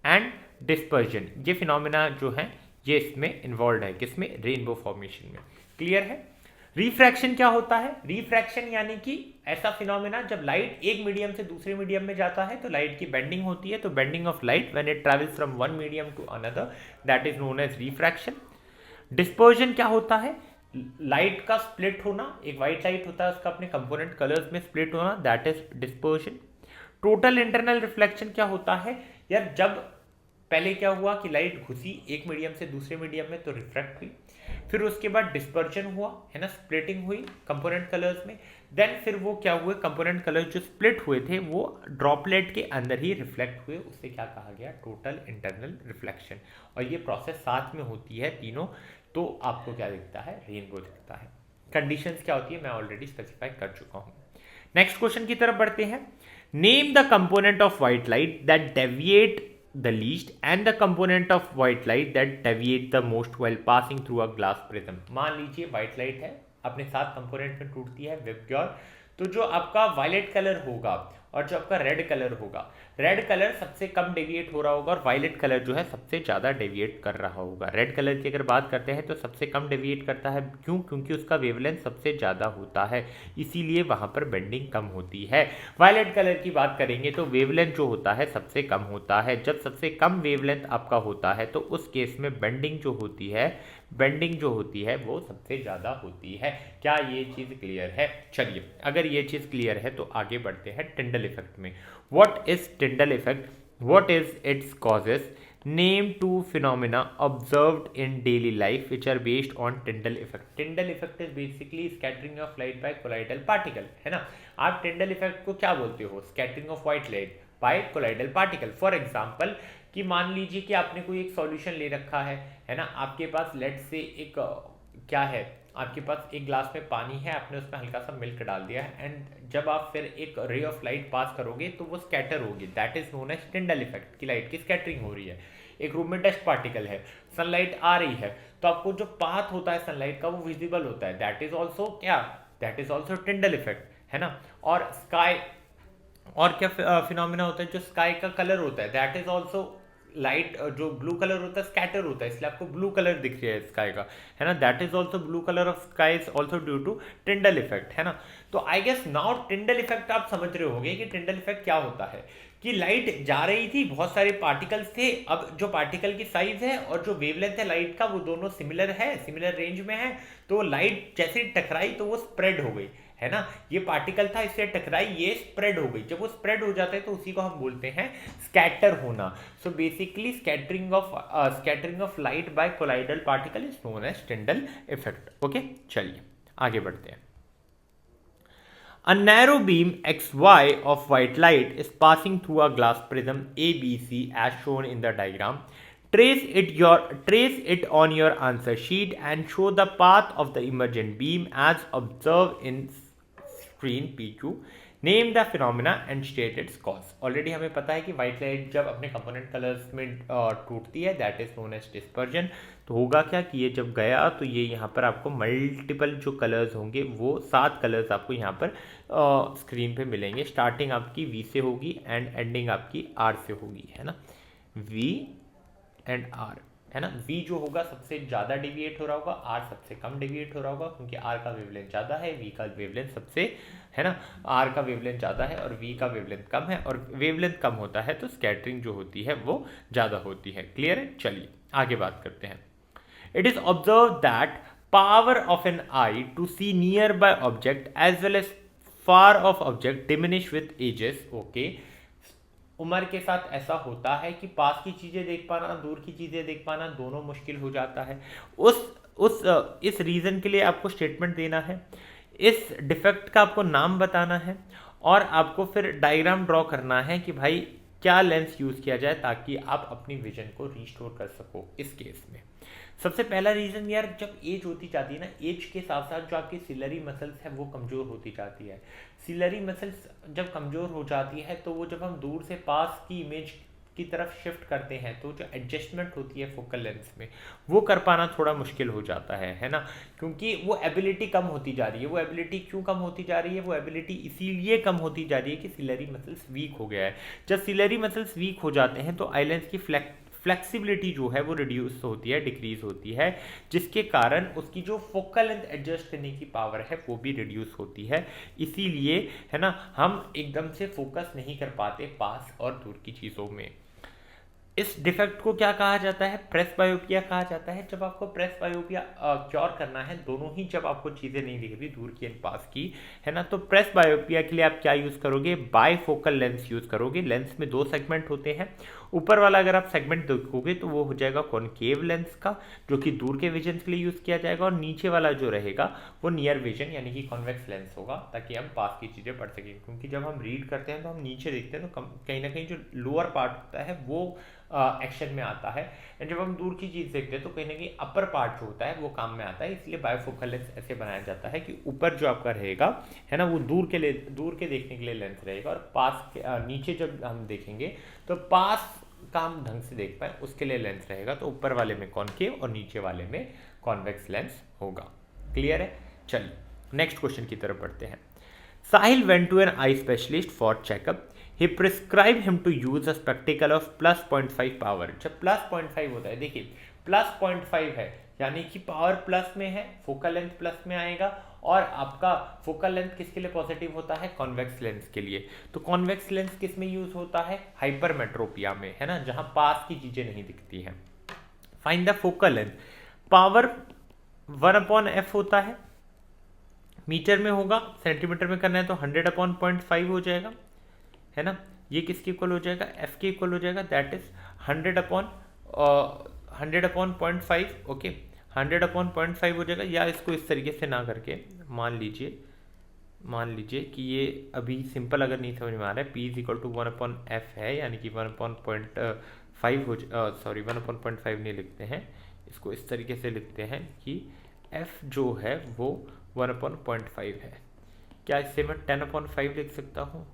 and dispersion. ये फिनोमिना जो है ये इसमें इन्वॉल्व है, किसमें, रेनबो फॉर्मेशन में। क्लियर है? रिफ्रैक्शन क्या होता है? रिफ्रैक्शन यानी कि ऐसा फिनोमिना जब लाइट एक मीडियम से दूसरे मीडियम में जाता है तो लाइट की बेंडिंग होती है, तो bending of light when it travels from one medium to another, that is known as refraction. Dispersion क्या होता है? लाइट का स्प्लिट होना, एक व्हाइट लाइट होता है उसका अपने कंपोनेंट कलर्स में स्प्लिट होना, that is dispersion. Total internal reflection क्या होता है? यार जब पहले क्या हुआ कि लाइट घुसी एक मीडियम से दूसरे मीडियम में तो रिफ्रैक्ट हुई, फिर उसके बाद डिस्पर्जन हुआ, है ना, स्प्लिटिंग हुई कंपोनेंट कलर्स में, देन फिर वो क्या हुए, कंपोनेंट कलर्स जो स्प्लिट हुए थे वो ड्रॉपलेट के अंदर ही रिफ्लेक्ट हुए, उससे क्या कहा गया, टोटल इंटरनल रिफ्लेक्शन। और ये प्रोसेस साथ में होती है तीनों, तो आपको क्या दिखता है, रेनबो दिखता है। कंडीशंस क्या होती है मैं ऑलरेडी स्पेसिफाई कर चुका हूँ। नेक्स्ट क्वेश्चन की तरफ बढ़ते हैं। Name the component of white light that deviate the least and the component of white light that deviate the most while passing through a glass prism। मान लीजिए व्हाइट लाइट है, अपने 7 कंपोनेंट में टूटती है वेबक्योर, तो जो आपका वायलेट कलर होगा और जो आपका रेड कलर होगा, रेड कलर सबसे कम डेविएट हो रहा होगा और वायलेट कलर जो है सबसे ज़्यादा डेविएट कर रहा होगा। रेड कलर की अगर बात करते हैं तो सबसे कम डेविएट करता है, क्यों? क्योंकि उसका वेवलेंथ सबसे ज़्यादा होता है, इसीलिए वहाँ पर बेंडिंग कम होती है। वायलेट कलर की बात करेंगे तो वेवलेंथ जो होता है सबसे कम होता है। जब सबसे कम वेवलेंथ आपका होता है तो उस केस में बेंडिंग जो होती है वो सबसे ज़्यादा होती है। क्या ये चीज़ क्लियर है? चलिए अगर ये चीज़ क्लियर है तो आगे बढ़ते हैं टिंडल इफेक्ट में। What is Tyndall effect? What is it's causes? Name 2 phenomena observed in daily life which are based on Tyndall effect। Tyndall effect is basically scattering of light by colloidal particle, है ना। आप Tyndall effect को क्या बोलते हो? scattering of white light by colloidal particle। For example कि मान लीजिए कि आपने कोई एक सॉल्यूशन ले रखा है ना, आपके पास लेट से एक क्या है, आपके पास एक ग्लास में पानी है, आपने उसमें हल्का सा मिल्क डाल दिया है, एंड जब आप फिर एक रे ऑफ लाइट पास करोगे तो वो स्कैटर होगी, that is known as Tyndall effect, की लाइट की स्कैटरिंग हो रही है। एक रूम में डस्ट पार्टिकल है, सनलाइट आ रही है, तो आपको जो पाथ होता है सनलाइट का वो विजिबल होता है, दैट इज ऑल्सो क्या, दैट इज ऑल्सो टिंडल इफेक्ट, है ना। और स्काई, और क्या फिनोमिना होता है, जो स्काई का कलर होता है, दैट इज ऑल्सो लाइट, जो ब्लू कलर होता है स्कैटर होता है, इसलिए आपको ब्लू कलर दिख रहा है स्काई का, है ना, that is also blue colour of sky is also due to Tyndall effect, है ना। तो I guess now Tyndall effect आप समझ रहे होंगे कि टिंडल इफेक्ट क्या होता है, कि लाइट जा रही थी, बहुत सारे पार्टिकल्स थे, अब जो पार्टिकल की साइज है और जो वेवलेंथ है लाइट का वो दोनों सिमिलर है, सिमिलर रेंज में है, तो लाइट जैसे टकराई तो वो स्प्रेड हो गई, है ना। ये पार्टिकल था, इससे टकराई, ये स्प्रेड हो गई, जब वो स्प्रेड हो जाता है तो उसी को हम बोलते हैं स्कैटर होना। So basically scattering of light by colloidal particle is known as Tyndall effect. Okay, चलिए आगे बढ़ते हैं। A narrow beam XY of white light is passing through a glass prism ABC as shown in the diagram. Trace it on your answer sheet and show the path of the emergent beam as observed in screen PQ. Name the phenomena and state its cause। Already हमें पता है कि white light जब अपने component colours में टूटती है, that is known as dispersion. तो होगा क्या कि ये जब गया तो ये यहाँ पर आपको मल्टीपल जो कलर्स होंगे वो 7 कलर्स आपको यहाँ पर स्क्रीन पे मिलेंगे। स्टार्टिंग आपकी V से होगी एंड एंडिंग आपकी R से होगी, है ना, V एंड R, है ना। V जो होगा सबसे ज़्यादा डेविएट हो रहा होगा, R सबसे कम डेविएट हो रहा होगा, क्योंकि R का वेवलेंथ ज़्यादा है, V का वेवलेंथ सबसे, है ना, R का वेवलेंथ ज़्यादा है और V का वेवलेंथ कम है, और वेवलेंथ कम होता है तो स्कैटरिंग जो होती है वो ज़्यादा होती है। क्लियर है? चलिए आगे बात करते हैं। It is observe that power of an eye to see near by object as well as far off object diminish with ages. Okay, उम्र के साथ ऐसा होता है कि पास की चीज़ें देख पाना, दूर की चीज़ें देख पाना दोनों मुश्किल हो जाता है। इस रीज़न के लिए आपको स्टेटमेंट देना है, इस डिफेक्ट का आपको नाम बताना है, और आपको फिर डायग्राम ड्रॉ करना है कि भाई क्या लेंस यूज़ किया जाए ताकि आप अपनी विजन को रिस्टोर कर सको। इस केस में सबसे पहला रीज़न यार, जब एज होती जाती है ना, एज के साथ साथ जो आपकी सिलरी मसल्स है वो कमज़ोर होती जाती है। सिलरी मसल्स जब कमज़ोर हो जाती है तो वो जब हम दूर से पास की इमेज की तरफ शिफ्ट करते हैं तो जो एडजस्टमेंट होती है फोकल लेंस में वो कर पाना थोड़ा मुश्किल हो जाता है ना, क्योंकि वो एबिलिटी कम होती जा रही है। वो एबिलिटी क्यों कम होती जा रही है? वो एबिलिटी इसीलिए कम होती जा रही है कि सिलरी मसल्स वीक हो गया है। जब सिलरी मसल्स वीक हो जाते हैं तो आई लेंस की फ्लेक्सिबिलिटी जो है वो रिड्यूस होती है, डिक्रीज होती है, जिसके कारण उसकी जो फोकल लेंथ एडजस्ट करने की पावर है वो भी रिड्यूस होती है। इसीलिए है ना, हम एकदम से फोकस नहीं कर पाते पास और दूर की चीज़ों में। इस डिफेक्ट को क्या कहा जाता है? प्रेस बायोपिया कहा जाता है। जब आपको प्रेस बायोपिया क्योर करना है, दोनों ही जब आपको चीज़ें नहीं दिख रही दूर की एंड पास की, है ना, तो प्रेस बायोपिया के लिए आप क्या यूज़ करोगे? बायफोकल लेंस यूज़ करोगे। लेंस में दो सेगमेंट होते हैं। ऊपर वाला अगर आप सेगमेंट देखोगे तो वो हो जाएगा कॉनकेव लेंस का, जो कि दूर के विजन के लिए यूज़ किया जाएगा, और नीचे वाला जो रहेगा वो नियर विजन यानी कि कॉन्वेक्स लेंस होगा, ताकि हम पास की चीज़ें पढ़ सकें। क्योंकि जब हम रीड करते हैं तो हम नीचे देखते हैं तो कहीं ना कहीं जो लोअर पार्ट होता है वो एक्शन में आता है, एंड जब हम दूर की चीज़ देखते हैं तो कहीं ना कहीं अपर पार्ट जो होता है वो काम में आता है। इसलिए बायोफोकल लेंस ऐसे बनाया जाता है कि ऊपर जो आपका रहेगा, है ना, वो दूर के देखने के लिए लेंस रहेगा, और पास के नीचे जब हम देखेंगे तो पास का हम ढंग से देख पाए उसके लिए लेंस रहेगा। तो ऊपर वाले में कॉनकेव और नीचे वाले में कॉन्वेक्स लेंस होगा। क्लियर है? चलिए नेक्स्ट क्वेश्चन की तरफ बढ़ते हैं। Sahil went to an eye specialist for checkup. He prescribed him to use a spectacle of plus 0.5 power. जब प्लस 0.5 होता है, देखिए प्लस 0.5 है यानी कि पावर प्लस में है, फोकल लेंथ प्लस में आएगा, और आपका फोकल लेंथ किसके लिए पॉजिटिव होता है? कॉन्वेक्स लेंस के लिए। तो कॉन्वेक्स लेंस किस में यूज होता है? हाइपरमेट्रोपिया में, है ना, जहां पास की चीजें नहीं दिखती हैं। Find the focal length. Power 1/f होता है, मीटर में होगा, सेंटीमीटर में करना है तो 100/0.5 हो जाएगा, है ना। ये किसके इक्वल हो जाएगा? एफ के इक्वल हो जाएगा, दैट इज 100/0.5। ओके, 100/0.5 हो जाएगा। या इसको इस तरीके से ना करके मान लीजिए कि ये अभी सिंपल अगर नहीं समझ में आ रहा है, P is equal to 1/f है, यानी कि 1/0.5 हो, सॉरी 1/0.5 नहीं लिखते हैं, इसको इस तरीके से लिखते हैं कि f जो है वो 1/0.5 है। क्या इससे मैं 10/5 लिख सकता हूँ?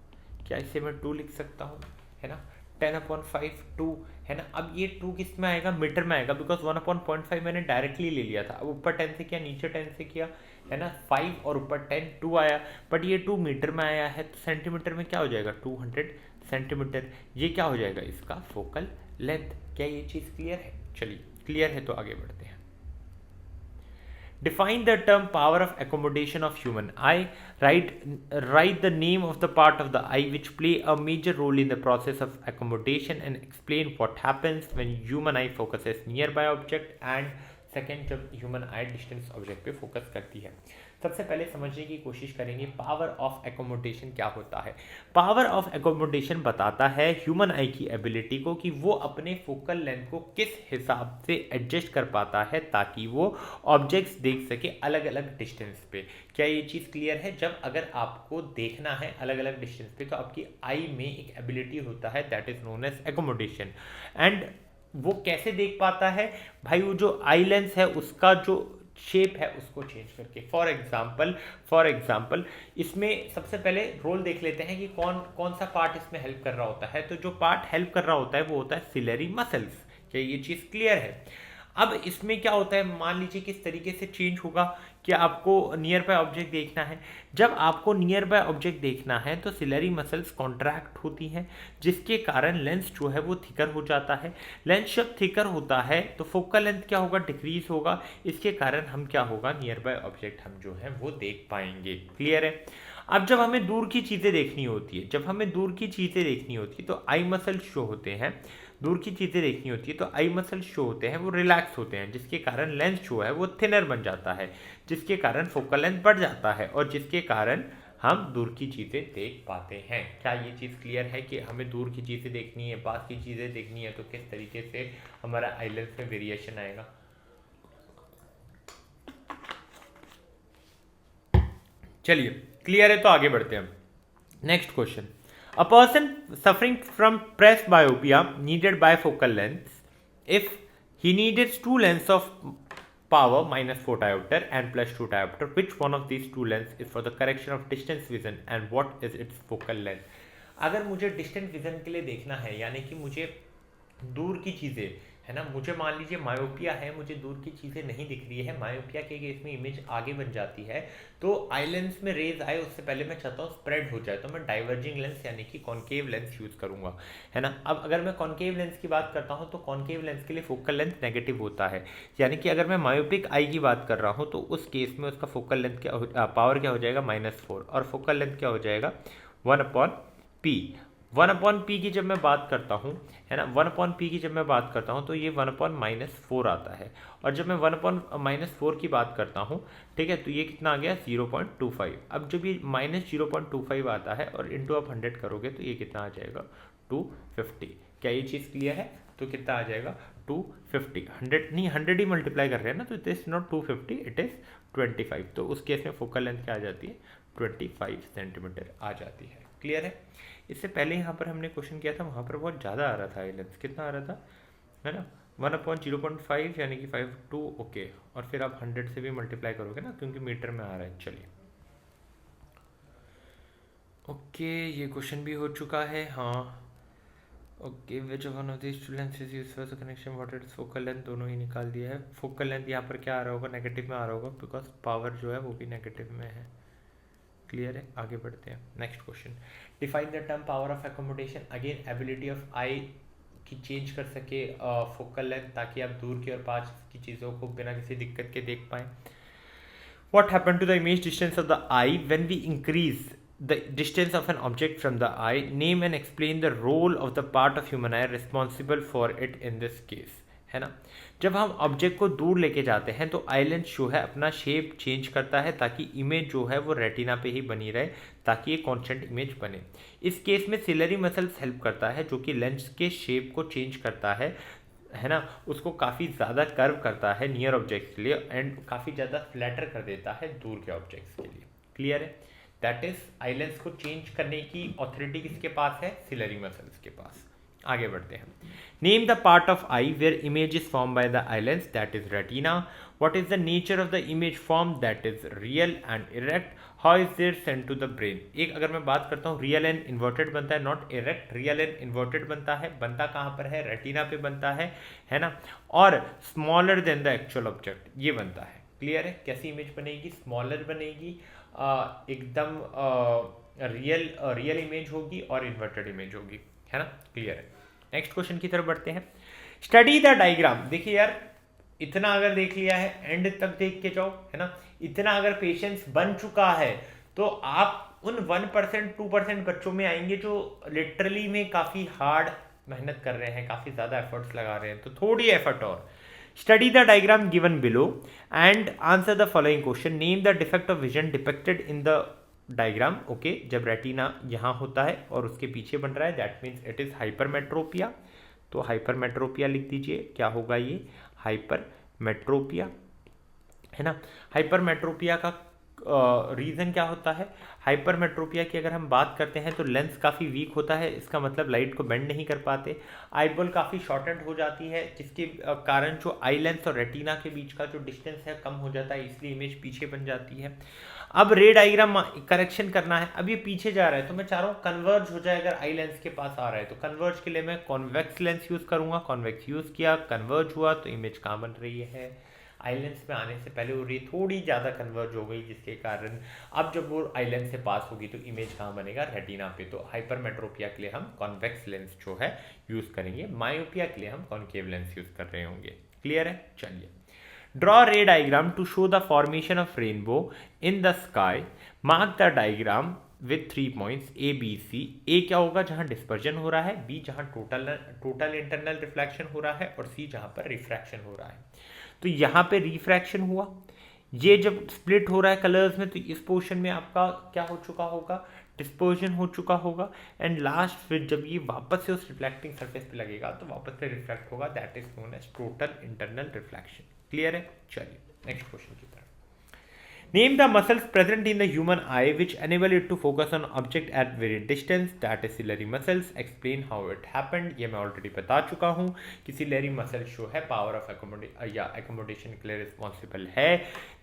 क्या इससे मैं 2 लिख सकता हूँ? है ना, 10/5 2, है ना। अब ये 2 किस में आएगा? मीटर में आएगा, बिकॉज 1/0.5 मैंने डायरेक्टली ले लिया था। अब ऊपर 10 से किया, नीचे 10 से किया, है ना, 5 और ऊपर 10 2 आया, बट ये 2 मीटर में आया है, तो सेंटीमीटर में क्या हो जाएगा? 200 सेंटीमीटर। ये क्या हो जाएगा? इसका फोकल लेंथ। क्या ये चीज़ क्लियर है? चलिए क्लियर है तो आगे बढ़ते हैं। Define the term power of accommodation of human eye. Write the name of the part of the eye which play a major role in the process of accommodation and explain what happens when human eye focuses nearby object and second जब human आई distance object पे focus करती है। सबसे पहले समझने की कोशिश करेंगे पावर ऑफ एकोमोडेशन क्या होता है। पावर ऑफ एकोमोडेशन बताता है ह्यूमन आई की एबिलिटी को कि वो अपने फोकल लेंथ को किस हिसाब से एडजस्ट कर पाता है ताकि वो ऑब्जेक्ट्स देख सके अलग अलग डिस्टेंस पे। क्या ये चीज़ क्लियर है? जब अगर आपको देखना है अलग अलग डिस्टेंस पे तो आपकी आई में एक एबिलिटी होता है, that is known as accommodation. And वो कैसे देख पाता है भाई? वो जो आई लेंस है उसका जो शेप है उसको चेंज करके। फॉर एग्जाम्पल इसमें सबसे पहले रोल देख लेते हैं कि कौन कौन सा पार्ट इसमें हेल्प कर रहा होता है। तो जो पार्ट हेल्प कर रहा होता है वो होता है सिलरी मसल्स। क्या ये चीज़ क्लियर है? अब इसमें क्या होता है, मान लीजिए किस तरीके से चेंज होगा कि आपको नियर बाय ऑब्जेक्ट देखना है। जब आपको नियर बाय ऑब्जेक्ट देखना है तो सिलरी मसल्स कॉन्ट्रैक्ट होती हैं, जिसके कारण लेंस जो है वो थिकर हो जाता है। लेंस जब थिकर होता है तो फोकल लेंथ क्या होगा? डिक्रीज होगा। इसके कारण हम क्या होगा? नियर बाय ऑब्जेक्ट हम जो है वो देख पाएंगे। क्लियर है? अब जब हमें दूर की चीज़ें देखनी होती है, तो आई मसल्स जो होते हैं, दूर की चीज़ें देखनी होती है तो आई मसल्स शो होते हैं, वो रिलैक्स होते हैं, जिसके कारण लेंस जो है वो थिनर बन जाता है, जिसके कारण फोकल लेंथ बढ़ जाता है और जिसके कारण हम दूर की चीज़ें देख पाते हैं। क्या ये चीज़ क्लियर है कि हमें दूर की चीज़ें देखनी है, पास की चीज़ें देखनी है तो किस तरीके से हमारा आई लेंस में वेरिएशन आएगा? चलिए क्लियर है तो आगे बढ़ते हैं। Next question, a person suffering from presbyopia needed bifocal lens if he needed two lengths of power minus 4 diopter and plus 2 diopter. Which one of these two lengths is for the correction of distance vision and what is its focal length? अगर मुझे distant vision के लिए देखना है, यानी कि मुझे दूर की चीज़ें, है ना, मुझे मान लीजिए मायोपिया है, मुझे दूर की चीज़ें नहीं दिख रही है, मायोपिया के केस में इमेज आगे बन जाती है, तो आई लेंस में रेज आए उससे पहले मैं चाहता हूँ स्प्रेड हो जाए, तो मैं डाइवर्जिंग लेंस यानी कि कॉन्केव लेंस यूज़ करूँगा, है ना। अब अगर मैं कॉन्केव लेंस की बात करता हूँ तो कॉन्केव लेंस के लिए फोकल लेंथ नेगेटिव होता है, यानी कि अगर मैं मायोपिक आई की बात कर रहा हूँ तो उस केस में उसका फोकल लेंथ पावर क्या हो जाएगा, -4, और फोकल लेंथ क्या हो जाएगा, 1/p। 1/p की जब मैं बात करता हूँ, है ना, 1/p की जब मैं बात करता हूँ तो ये 1/-4 आता है, और जब मैं 1/-4 की बात करता हूँ, ठीक है, तो ये कितना आ गया, 0.25। अब जब ये -0.25 आता है और इंटू आप 100 करोगे तो ये कितना आ जाएगा, 250। क्या ये चीज़ क्लियर है? तो कितना आ जाएगा, 250। 100 नहीं, 100 ही मल्टीप्लाई कर रहे हैं ना, तो it is not 250, it is 25। तो उस केस में फोकल लेंथ क्या आ जाती है, 25 सेंटीमीटर आ जाती है। क्लियर है? इससे पहले यहाँ पर हमने क्वेश्चन किया था, वहाँ पर बहुत ज़्यादा आ रहा था आई लेंस, कितना आ रहा था, है ना, 1/0.5 यानी कि 5 ओके, और फिर आप 100 से भी मल्टीप्लाई करोगे ना, क्योंकि मीटर में आ रहा है। चलिए ओके, ये क्वेश्चन भी हो चुका है। हाँ okay, which one of this two lens is used for the connection what is focal length, दोनों ही निकाल दिया है। फोकल लेंथ यहाँ पर क्या आ रहा होगा, नेगेटिव में आ रहा होगा, बिकॉज पावर जो है वो भी नेगेटिव में है। क्लियर है? आगे बढ़ते हैं। Next question, define the term power of accommodation. Again ability of eye की चेंज कर सके फोकल लेंथ, ताकि आप दूर की और पास की चीज़ों को बिना किसी दिक्कत के देख पाएँ। What happened to the image distance of the eye when we increase the distance of an object from the eye? Name and explain the role of the part of human eye responsible for it in this case. है ना, जब हम object को दूर लेके जाते हैं तो आई लेंस जो है अपना शेप चेंज करता है, ताकि इमेज जो है वो रेटिना पे ही बनी रहे, ताकि ये कॉन्स्टेंट इमेज बने। इस केस में सिलरी मसल्स हेल्प करता है, जो कि लेंस के शेप को चेंज करता है ना, उसको काफ़ी ज़्यादा कर्व करता है नियर ऑब्जेक्ट्स के लिए, एंड काफ़ी ज़्यादा फ्लैटर कर देता है दूर के ऑब्जेक्ट्स के लिए। क्लियर है? दैट इज आई लेंस को चेंज करने की ऑथोरिटी किसके पास है, सिलरी मसल्स के पास। आगे बढ़ते हैं। Name the part of eye where image is form by the eye lens, that is retina. What is the nature of the image form, that is real and erect. How is there sent to the brain. एक अगर मैं बात करता हूँ, real and inverted बनता है, not erect, real and inverted बनता है। बनता कहाँ पर है, रेटिना पे बनता है ना, और smaller than the actual object, ये बनता है। क्लियर है? कैसी इमेज बनेगी, स्मॉलर बनेगी, एकदम रियल इमेज होगी और इन्वर्टेड इमेज होगी, है ना। क्लियर है? नेक्स्ट क्वेश्चन की तरफ बढ़ते हैं। Study the diagram. देखिए यार, इतना अगर देख लिया है, एंड तक देख के जाओ, है ना, इतना अगर पेशेंस बन चुका है तो आप उन 1% 2% बच्चों में आएंगे जो लिटरली में काफ़ी हार्ड मेहनत कर रहे हैं, काफ़ी ज़्यादा एफर्ट्स लगा रहे हैं, तो थोड़ी एफर्ट और। Study the diagram given below and answer the following question. Name the defect of vision depicted in the diagram. Okay, जब रेटिना यहाँ होता है और उसके पीछे बन रहा है, that means it is hypermetropia. तो हाइपरमेट्रोपिया लिख दीजिए। क्या होगा ये, हाइपरमेट्रोपिया, है ना। हाइपरमेट्रोपिया का रीज़न क्या होता है, हाइपरमेट्रोपिया की अगर हम बात करते हैं तो लेंस काफ़ी वीक होता है, इसका मतलब लाइट को बेंड नहीं कर पाते। आईबॉल काफ़ी शॉर्टेंड हो जाती है, जिसके कारण जो आई लेंस और रेटिना के बीच का जो डिस्टेंस है कम हो जाता है, इसलिए इमेज पीछे बन जाती है। अब रे डायग्राम करेक्शन करना है। अब ये पीछे जा रहा है तो मैं चाह रहा हूँ कन्वर्ज हो जाए, अगर आई लेंस के पास आ रहा है तो कन्वर्ज के लिए मैं कॉन्वेक्स लेंस यूज़ करूँगा। कॉन्वेक्स यूज़ किया, कन्वर्ज हुआ, तो इमेज कहाँ बन रही है, आई लेंस में आने से पहले वो रे थोड़ी ज़्यादा कन्वर्ज हो गई, जिसके कारण अब जब वो आई लेंस से पास होगी तो इमेज कहाँ बनेगा, रेटिना पे। तो हाइपरमेट्रोपिया के लिए हम कॉन्वेक्स लेंस जो है यूज़ करेंगे, मायोपिया के लिए हम कॉन्केव लेंस यूज़ कर रहे होंगे। क्लियर है? चलिए, draw ray diagram to show the formation of rainbow in the sky. Mark the diagram with 3 points A B C. A क्या होगा, जहाँ डिस्पर्जन हो रहा है, बी जहाँ टोटल इंटरनल रिफ्लेक्शन हो रहा है, और सी जहाँ पर रिफ्रैक्शन हो रहा है। तो यहाँ पे रिफ्रैक्शन हुआ, ये जब स्प्लिट हो रहा है कलर्स में, तो इस पोर्शन में आपका क्या हो चुका होगा, डिस्पर्जन हो चुका होगा, एंड लास्ट फिर जब ये वापस से उस रिफ्लेक्टिंग सरफेस पे लगेगा तो वापस से रिफ्लेक्ट होगा, that is known as total internal reflection. Clear है? चलिए नेक्स्ट क्वेश्चन की तरफ। Name the muscles present in the human eye which enable it to focus on object at very distance. That is ciliary muscles. Explain how it happened. ये मैं already बता चुका हूँ कि ciliary muscle जो है पावर ऑफ accommodation के लिए रिस्पॉन्सिबल है।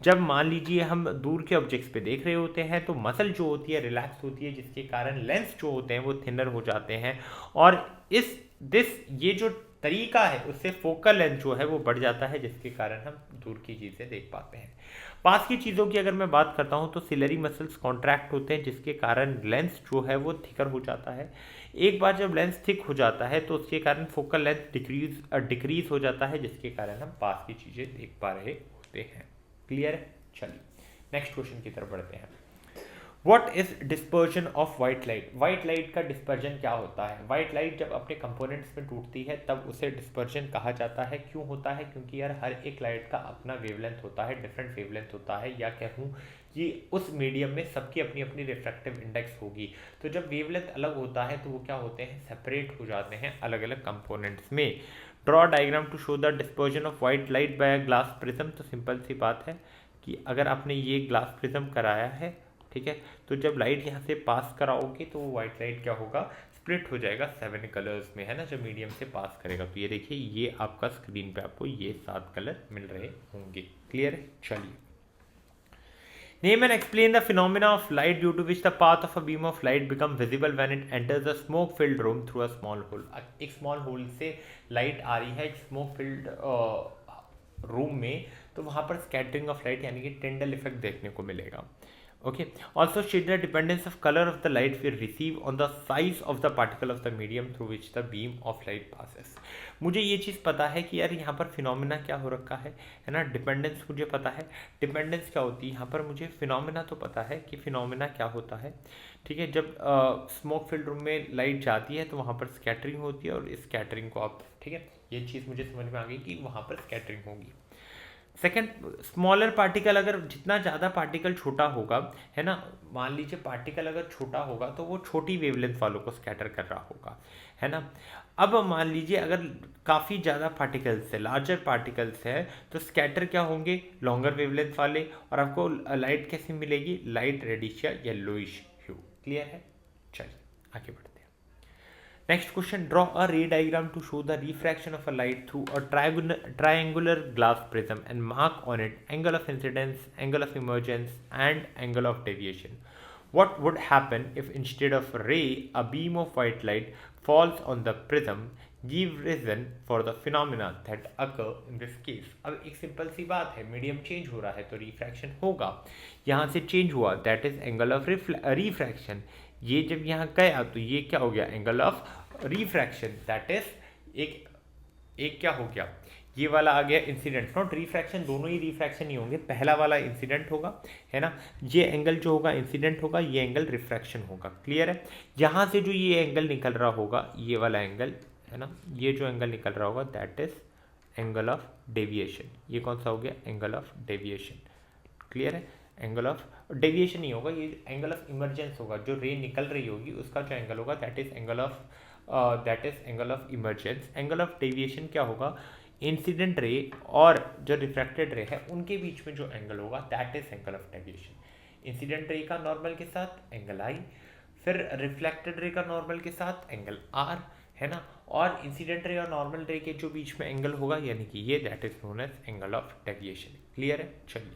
जब मान लीजिए हम दूर के ऑब्जेक्ट्स पे देख रहे होते हैं तो मसल जो होती है रिलैक्स होती है, जिसके कारण लेंस जो होते हैं वो थिनर हो जाते हैं, और ये जो तरीका है उससे फोकल लेंथ जो है वो बढ़ जाता है, जिसके कारण हम दूर की चीज़ें देख पाते हैं। पास की चीज़ों की अगर मैं बात करता हूँ तो सिलरी मसल्स कॉन्ट्रैक्ट होते हैं, जिसके कारण लेंस जो है वो थिकर हो जाता है। एक बार जब लेंस थिक हो जाता है तो उसके कारण फोकल लेंथ डिक्रीज हो जाता है, जिसके कारण हम पास की चीज़ें देख पा रहे होते हैं। क्लियर है? चलिए नेक्स्ट क्वेश्चन की तरफ बढ़ते हैं। What is dispersion of white light? White light का डिस्पर्जन क्या होता है? वाइट लाइट जब अपने कंपोनेंट्स में टूटती है तब उसे डिस्पर्जन कहा जाता है। क्यों होता है? क्योंकि यार हर एक लाइट का अपना वेवलेंथ होता है, डिफरेंट वेवलेंथ होता है, या कहूँ कि उस मीडियम में सबकी अपनी अपनी रिफ्रैक्टिव इंडेक्स होगी। तो जब वेवलेंथ अलग होता है तो वो क्या होते हैं? सेपरेट हो जाते हैं अलग अलग कंपोनेंट्स में। Draw diagram to show the dispersion of white light by a glass prism. तो सिंपल सी बात है कि अगर आपने ये ग्लास प्रिज्म कराया है, ठीक है, तो जब लाइट यहाँ से पास कराओगे तो वो वाइट लाइट क्या होगा? स्प्लिट हो जाएगा 7 कलर्स में, है ना, जब मीडियम से पास करेगा। तो ये देखिए, ये आपका स्क्रीन पे आपको ये 7 कलर मिल रहे होंगे। क्लियर है? चलिए, name and explain the phenomena of light due to which the path of a beam of light become visible when it enters a smoke filled room through a small hole. एक small hole से light आ रही है एक smoke filled room में, तो वहाँ पर स्कैटरिंग ऑफ लाइट यानी कि टिंडल इफेक्ट देखने को मिलेगा। Okay. Also state the dependence of color of the light we receive on the size of the particle of the medium through which the beam of light passes. मुझे ये चीज़ पता है कि यार यहाँ पर फिनोमेना क्या हो रखा है ना। डिपेंडेंस मुझे पता है, डिपेंडेंस क्या होती है यहाँ पर, मुझे फिनोमेना तो पता है कि फिनोमेना क्या होता है। ठीक है, जब स्मोक फील्ड रूम में लाइट जाती है तो वहाँ पर स्कैटरिंग होती है, और इस स्कैटरिंग को आप, ठीक है, ये चीज़ मुझे समझ में आ गई कि वहाँ पर स्कैटरिंग होगी। सेकेंड, स्मॉलर पार्टिकल, अगर जितना ज़्यादा पार्टिकल छोटा होगा, है ना, मान लीजिए पार्टिकल अगर छोटा होगा तो वो छोटी वेवलेंथ वालों को स्कैटर कर रहा होगा, है ना। अब मान लीजिए अगर काफ़ी ज़्यादा पार्टिकल्स है, लार्जर पार्टिकल्स है, तो स्कैटर क्या होंगे? लॉन्गर वेवलेंथ वाले, और आपको लाइट कैसे मिलेगी? लाइट रेडिश या येलोइश ह्यू। क्लियर है? चलिए आगे बढ़ते हैं। Next question, draw a ray diagram to show the refraction of a light through a triangular glass prism and mark on it angle of incidence, angle of emergence and angle of deviation. What would happen if instead of a ray, a beam of white light falls on the prism? Give reason for the phenomena that occur in this case. अब एक simple सी बात है, medium change हो रहा है तो refraction होगा। यहाँ से चेंज हुआ, that is angle of refraction. ये जब यहाँ गया तो ये क्या हो गया? Angle of refraction, that is एक क्या हो गया? ये वाला आ गया इंसिडेंट, नॉट रिफ्रैक्शन, दोनों ही रिफ्रैक्शन ही होंगे। पहला वाला इंसिडेंट होगा, है ना, ये एंगल जो होगा इंसिडेंट होगा, ये एंगल रिफ्रैक्शन होगा। क्लियर है? यहाँ से जो ये एंगल निकल रहा होगा, ये वाला एंगल, है ना, ये जो एंगल निकल रहा होगा that is angle of deviation. ये कौन सा हो गया? Angle of deviation. क्लियर है? एंगल ऑफ डेविएशन नहीं होगा, ये एंगल ऑफ इमरजेंस होगा। जो रे निकल रही होगी उसका जो एंगल होगा that is angle of emergence. Angle of deviation क्या होगा? इंसिडेंट रे और जो रिफ्रैक्टेड रे है उनके बीच में जो एंगल होगा that is angle of deviation. Incident ray का नॉर्मल के साथ एंगल आई, फिर रिफ्लेक्टेड रे का नॉर्मल के साथ एंगल आर, है ना, और इंसिडेंट रे और नॉर्मल रे के जो बीच में एंगल होगा यानी कि ये that is known as angle of deviation. Clear है? चलिए,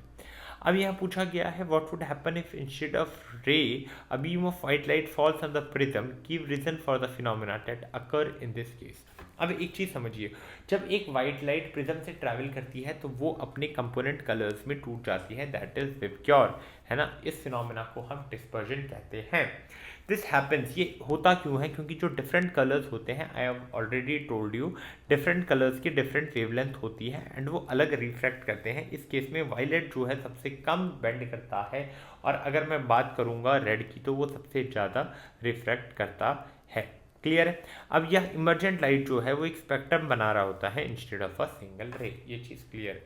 अब यहाँ पूछा गया है what would happen if instead of ray a beam of white light falls on the prism, give reason for the phenomena that occur in this case. अब एक चीज़ समझिए, जब एक वाइट लाइट प्रिज्म से ट्रैवल करती है तो वो अपने कंपोनेंट कलर्स में टूट जाती है, दैट इज विबग्योर, है ना। इस फिनोमेना को हम डिस्पर्जन कहते हैं। दिस हैपन्स, ये होता क्यों है? क्योंकि जो डिफरेंट कलर्स होते हैं, I have already told you, different colours की डिफरेंट वेवलेंथ होती है एंड वो अलग रिफ्रैक्ट करते हैं। इस केस में वायलेट जो है सबसे कम बेंड करता है, और अगर मैं बात करूँगा रेड की तो वो सबसे ज़्यादा रिफ्रैक्ट करता है। क्लियर है? अब यह इमरजेंट लाइट जो है वो एक स्पेक्ट्रम बना रहा होता है इंस्टेड ऑफ अ सिंगल रे। ये चीज़ क्लियर है?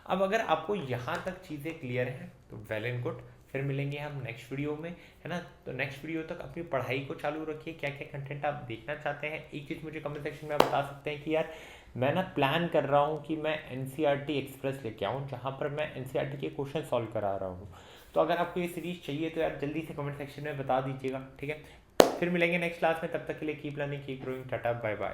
अब अगर आपको यहाँ तक चीज़ें क्लियर हैं तो वेल एंड गुड, फिर मिलेंगे हम नेक्स्ट वीडियो में, है ना। तो नेक्स्ट वीडियो तक अपनी पढ़ाई को चालू रखिए। क्या क्या कंटेंट आप देखना चाहते हैं, एक चीज़ मुझे कमेंट सेक्शन में आप बता सकते हैं कि यार मैं ना प्लान कर रहा हूँ कि मैं एनसीईआरटी एक्सप्रेस लेके आऊँ, जहाँ पर मैं एनसीईआरटी के क्वेश्चन सॉल्व करा रहा हूँ। तो अगर आपको ये सीरीज़ चाहिए तो यार जल्दी से कमेंट सेक्शन में बता दीजिएगा, ठीक है। फिर मिलेंगे नेक्स्ट क्लास में, तब तक के लिए keep learning keep growing, tata bye bye.